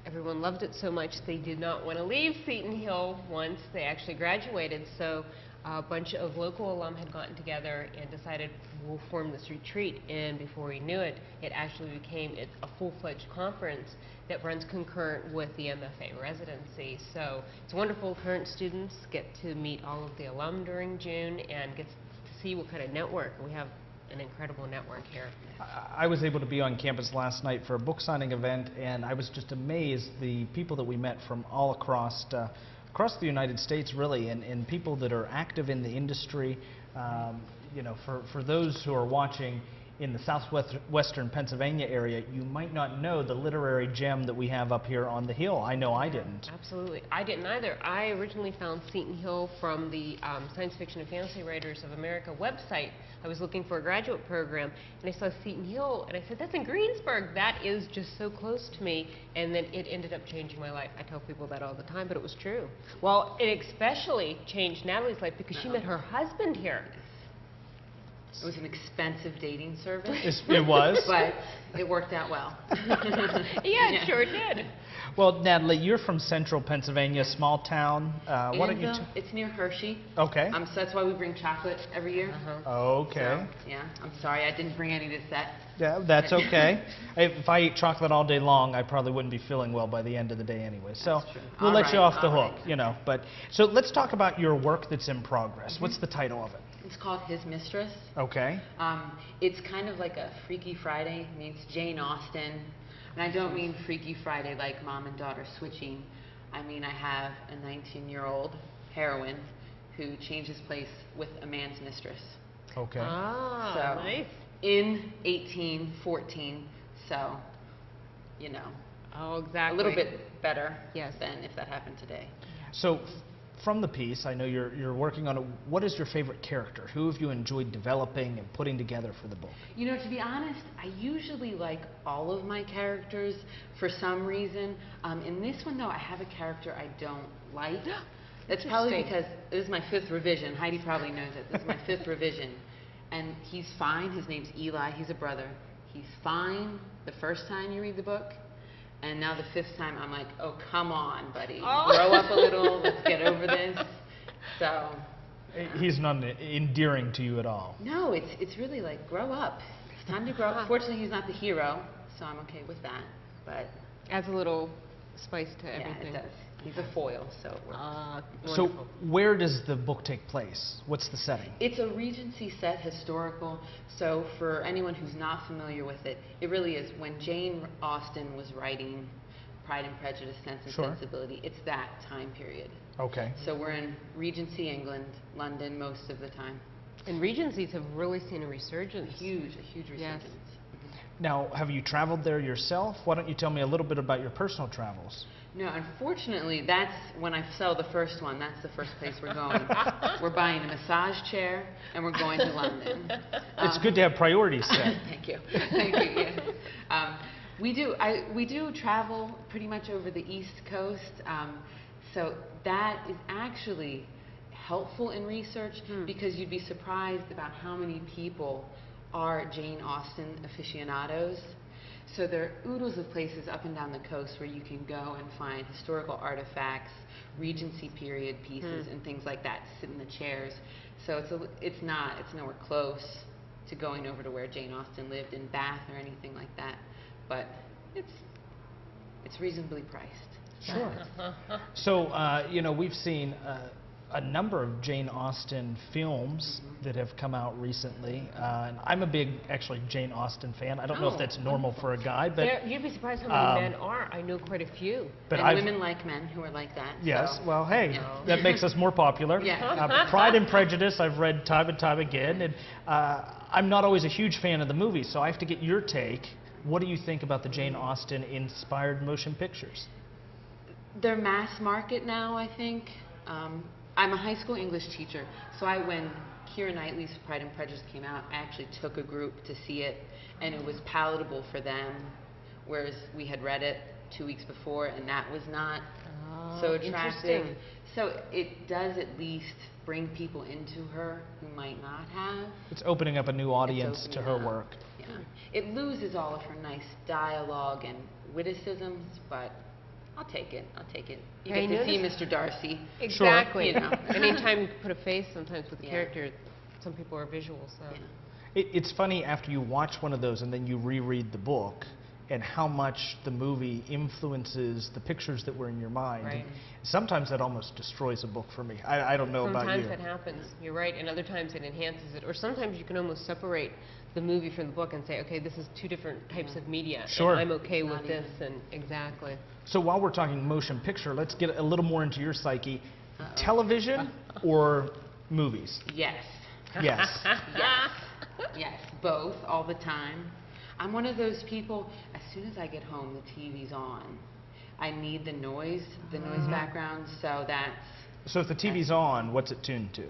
Speaker 13: everyone loved it so much they did not want to leave Seton Hill once they actually graduated. So a bunch of local alum had gotten together and decided we'll form this retreat, and before we knew it, it actually became a full-fledged conference that runs concurrent with the MFA residency. So it's wonderful. Current students get to meet all of the alum during June and get to see what kind of network. We have an incredible network here.
Speaker 1: I was able to be on campus last night for a book signing event, and I was just amazed the people that we met from all across the United States, really, and people that are active in the industry. You know, for those who are watching in the southwestern Pennsylvania area, you might not know the literary gem that we have up here on the Hill. I know I didn't.
Speaker 13: Absolutely. I didn't either. I originally found Seton Hill from the Science Fiction and Fantasy Writers of America website. I was looking for a graduate program, and I saw Seton Hill, and I said, that's in Greensburg. That is just so close to me. And then it ended up changing my life. I tell people that all the time, but it was true. Well, it especially changed Natalie's life because she met her husband here.
Speaker 19: It was an expensive dating service.
Speaker 1: It was.
Speaker 19: But it worked out well.
Speaker 13: Yeah, it sure did.
Speaker 1: Well, Natalie, you're from central Pennsylvania, small town. Why don't you
Speaker 19: it's near Hershey.
Speaker 1: Okay.
Speaker 19: So that's why we bring chocolate every year.
Speaker 1: Okay.
Speaker 19: So, yeah, I'm sorry I didn't bring any to set.
Speaker 1: Yeah, that's okay. If I ate chocolate all day long, I probably wouldn't be feeling well by the end of the day anyway. So we'll let you off the hook, you know. But so let's talk about your work that's in progress. What's the title of it?
Speaker 19: It's called His Mistress.
Speaker 1: Okay.
Speaker 19: It's kind of like a Freaky Friday meets Jane Austen. And I don't mean Freaky Friday like mom and daughter switching. I mean I have a 19-year-old heroine who changes place with a man's mistress.
Speaker 1: Okay.
Speaker 13: Ah,
Speaker 19: so,
Speaker 13: nice.
Speaker 19: In 1814, so, you know.
Speaker 13: Oh, exactly.
Speaker 19: A little bit better than if that happened today.
Speaker 1: So, from the piece, I know you're working on it. What is your favorite character? Who have you enjoyed developing and putting together for the book?
Speaker 19: You know, to be honest, I usually like all of my characters for some reason. In this one, though, I have a character I don't like. That's probably because this is my 5th revision. Heidi probably knows it. This is my 5th revision. And he's fine. His name's Eli. He's a brother. He's fine the first time you read the book. And now the 5th time, I'm like, oh, come on, buddy. Grow up a little. Let's get over this. So.
Speaker 1: He's not endearing to you at all.
Speaker 19: No, it's really like, grow up. It's time to grow up. Fortunately, he's not the hero, so I'm okay with that. But
Speaker 13: adds a little spice to everything.
Speaker 19: Yeah, it does. He's a foil, so it works.
Speaker 1: So where does the book take place? What's the setting?
Speaker 19: It's a Regency set, historical. So for anyone who's not familiar with it, it really is when Jane Austen was writing Pride and Prejudice, Sense and Sensibility. It's that time period.
Speaker 1: Okay.
Speaker 19: So we're in Regency, England, London most of the time.
Speaker 13: And Regencies have really seen a resurgence.
Speaker 19: A huge resurgence. Yes.
Speaker 1: Now, have you traveled there yourself? Why don't you tell me a little bit about your personal travels?
Speaker 19: No, unfortunately, that's when I sell the first one. That's the first place we're going. We're buying a massage chair, and we're going to London.
Speaker 1: It's good to have priorities set.
Speaker 19: Thank you. Thank you. Yeah. We do travel pretty much over the East Coast, so that is actually helpful in research because you'd be surprised about how many people are Jane Austen aficionados. So there are oodles of places up and down the coast where you can go and find historical artifacts, Regency period pieces, and things like that to sit in the chairs. So it's nowhere close to going over to where Jane Austen lived in Bath or anything like that, but it's reasonably priced.
Speaker 1: Sure. So you know, we've seen a number of Jane Austen films that have come out recently. And I'm a big, actually, Jane Austen fan. I don't know if that's normal for a guy, but
Speaker 13: you'd be surprised how many men are. I know quite a few.
Speaker 1: But
Speaker 19: and women like men who are like that.
Speaker 1: Yes.
Speaker 19: So,
Speaker 1: well, hey, that makes us more popular.
Speaker 19: Yeah.
Speaker 1: Pride and Prejudice, I've read time and time again, and I'm not always a huge fan of the movie, so I have to get your take. What do you think about the Jane Austen-inspired motion pictures?
Speaker 19: They're mass market now, I think. I'm a high school English teacher, so when Keira Knightley's Pride and Prejudice came out, I actually took a group to see it, and it was palatable for them, whereas we had read it 2 weeks before, and that was not so attractive. So it does at least bring people into her who might not have.
Speaker 1: It's opening up a new audience to her work.
Speaker 19: Yeah. It loses all of her nice dialogue and witticisms, but I'll take it. I'll take it. You get to see Mr. Darcy.
Speaker 13: Exactly.
Speaker 19: Sure. You know.
Speaker 13: Anytime you put a face sometimes with the character, some people are visual. So.
Speaker 1: It's funny after you watch one of those and then you reread the book, and how much the movie influences the pictures that were in your mind.
Speaker 13: Right.
Speaker 1: Sometimes that almost destroys a book for me. I don't know about you.
Speaker 13: Sometimes that happens, you're right, and other times it enhances it. Or sometimes you can almost separate the movie from the book and say, okay, this is two different types of media.
Speaker 1: Sure.
Speaker 13: And I'm okay with this, and exactly.
Speaker 1: So while we're talking motion picture, let's get a little more into your psyche. Television or movies?
Speaker 19: Yes.
Speaker 1: Yes.
Speaker 19: Yes. Yes, both, all the time. I'm one of those people, as soon as I get home, the TV's on. I need the noise background, so that's...
Speaker 1: So if the TV's on, what's it tuned to?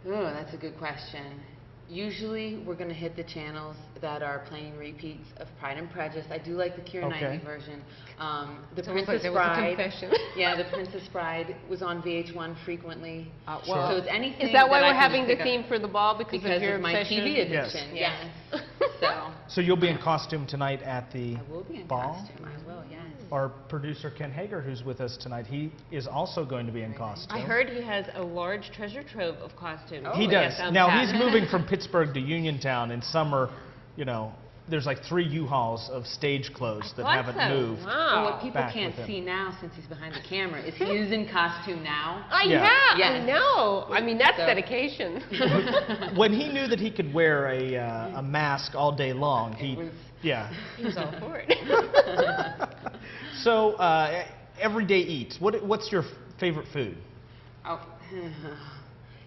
Speaker 19: Oh, that's a good question. Usually, we're going to hit the channels that are playing repeats of Pride and Prejudice. I do like the Keira Knightley version. The Princess Bride. Yeah, the Princess Bride was on VH1 frequently.
Speaker 13: Well,
Speaker 19: so it's anything.
Speaker 13: Is that why we're having the theme for the ball because of your
Speaker 19: my
Speaker 13: obsession?
Speaker 19: TV addiction? Yes.
Speaker 1: So you'll be in costume tonight at the
Speaker 19: I will be in
Speaker 1: ball?
Speaker 19: costume. I will. Yes.
Speaker 1: Our producer Ken Hager, who's with us tonight, he is also going to be in costume.
Speaker 13: I heard he has a large treasure trove of costumes.
Speaker 1: He does. Now he's moving from Pittsburgh to Uniontown in summer. You know, there's like 3 U-Hauls of stage clothes that haven't moved.
Speaker 19: Wow. Well, what people can't see now, since he's behind the camera, is he is in costume now.
Speaker 13: I know. I mean, that's dedication.
Speaker 1: When he knew that he could wear a mask all day long, he
Speaker 13: was all for it.
Speaker 1: So, everyday eats. What's your favorite food?
Speaker 19: Oh,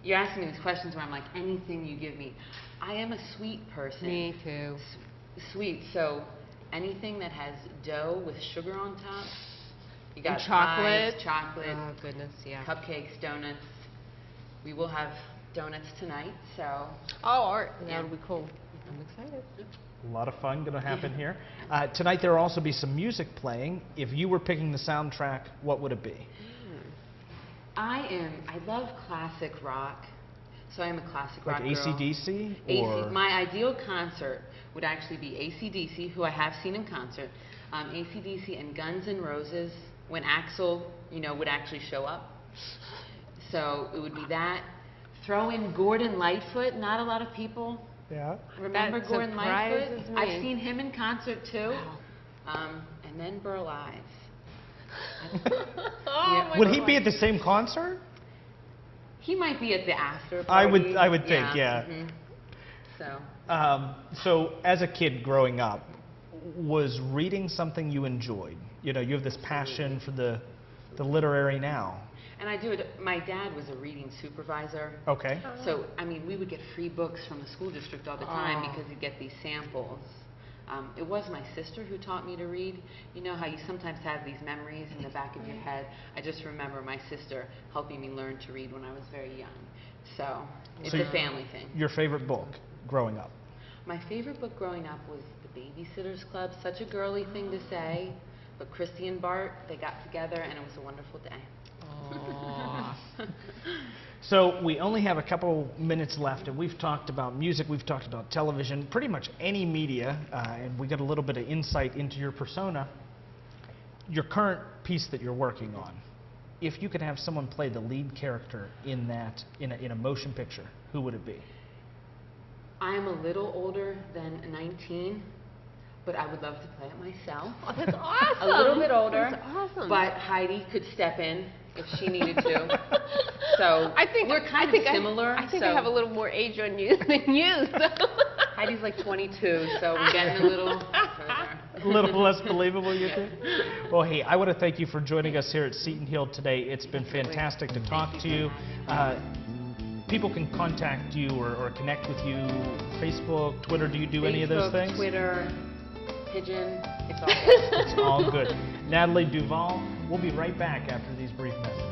Speaker 19: you're asking me these questions where I'm like, anything you give me. I am a sweet person.
Speaker 13: Me too.
Speaker 19: Sweet, so anything that has dough with sugar on top. You got
Speaker 13: chocolate.
Speaker 19: Pies, chocolate.
Speaker 13: Oh goodness, yeah.
Speaker 19: Cupcakes, donuts. We will have donuts tonight, so.
Speaker 13: Oh, art. That'll be cool. I'm excited.
Speaker 1: A lot of fun going to happen here. Tonight there will also be some music playing. If you were picking the soundtrack, what would it be?
Speaker 19: I love classic rock, so I'm a classic rock girl.
Speaker 1: Like AC/DC? Or?
Speaker 19: My ideal concert would actually be AC/DC, who I have seen in concert, AC/DC and Guns N' Roses, when Axl, would actually show up. So it would be that. Throw in Gordon Lightfoot. Not a lot of people remember Gordon Lightfoot. I've seen him in concert too. And then Burl Ives.
Speaker 1: Would he be at the same concert?
Speaker 19: He might be at the after party.
Speaker 1: I would think, yeah.
Speaker 19: So.
Speaker 1: So as a kid growing up, was reading something you enjoyed? You have this passion for the literary now.
Speaker 19: And I do it. My dad was a reading supervisor.
Speaker 1: Okay.
Speaker 19: So, we would get free books from the school district all the time because you'd get these samples. It was my sister who taught me to read. You know how you sometimes have these memories in the back of your head? I just remember my sister helping me learn to read when I was very young. So, it's a family thing.
Speaker 1: Your favorite book growing up?
Speaker 19: My favorite book growing up was The Babysitter's Club. Such a girly thing to say, but Christy and Bart, they got together and it was a wonderful day.
Speaker 1: So we only have a couple minutes left, and we've talked about music, we've talked about television, pretty much any media, and we got a little bit of insight into your persona. Your current piece that you're working on, if you could have someone play the lead character in that, in a motion picture, who would it be?
Speaker 19: I'm a little older than 19. But I would love to play it myself.
Speaker 13: Oh, that's awesome.
Speaker 19: A little bit older.
Speaker 13: That's awesome.
Speaker 19: But Heidi could step in if she needed to. So
Speaker 13: I think
Speaker 19: we're kind of similar.
Speaker 13: I think I have a little more age on you than you. So.
Speaker 19: Heidi's like 22, so we're getting a little further.
Speaker 1: A little less believable, you think? Well, hey, I want to thank you for joining us here at Seton Hill today. It's been fantastic to talk to you. People can contact you or connect with you, Facebook, Twitter. Do you do any of those things?
Speaker 19: Twitter, Pigeon, it's all good.
Speaker 1: It's all good. Natalie Duval. We'll be right back after these brief messages.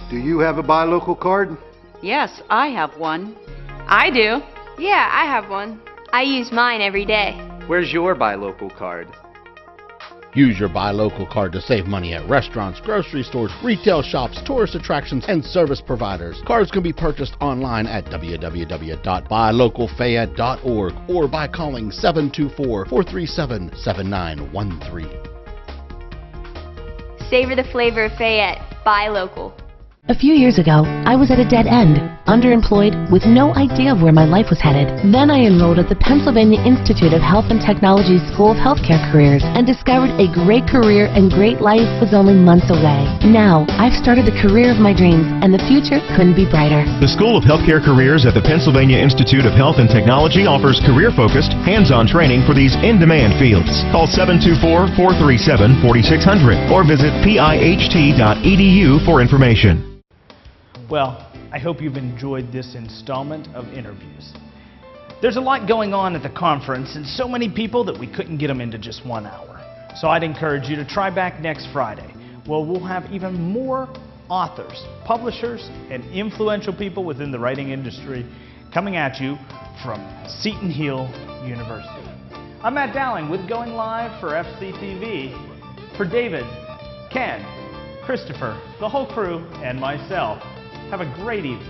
Speaker 2: Do you have a buy local card?
Speaker 3: Yes, I have one. I do.
Speaker 4: Yeah, I have one. I use mine every day.
Speaker 18: Where's your buy local card?
Speaker 6: Use your buy local card to save money at restaurants, grocery stores, retail shops, tourist attractions, and service providers. Cards can be purchased online at www.buylocalfayette.org or by calling 724-437-7913.
Speaker 4: Savor the flavor of Fayette. Buy local.
Speaker 7: A few years ago, I was at a dead end, underemployed, with no idea of where my life was headed. Then I enrolled at the Pennsylvania Institute of Health and Technology School of Healthcare Careers and discovered a great career and great life was only months away. Now, I've started the career of my dreams, and the future couldn't be brighter.
Speaker 8: The School of Healthcare Careers at the Pennsylvania Institute of Health and Technology offers career-focused, hands-on training for these in-demand fields. Call 724-437-4600 or visit piht.edu for information.
Speaker 1: Well, I hope you've enjoyed this installment of interviews. There's a lot going on at the conference and so many people that we couldn't get them into just 1 hour. So I'd encourage you to try back next Friday, where we'll have even more authors, publishers, and influential people within the writing industry coming at you from Seton Hill University. I'm Matt Dowling with Going Live for FCTV. For David, Ken, Christopher, the whole crew, and myself, have a great evening.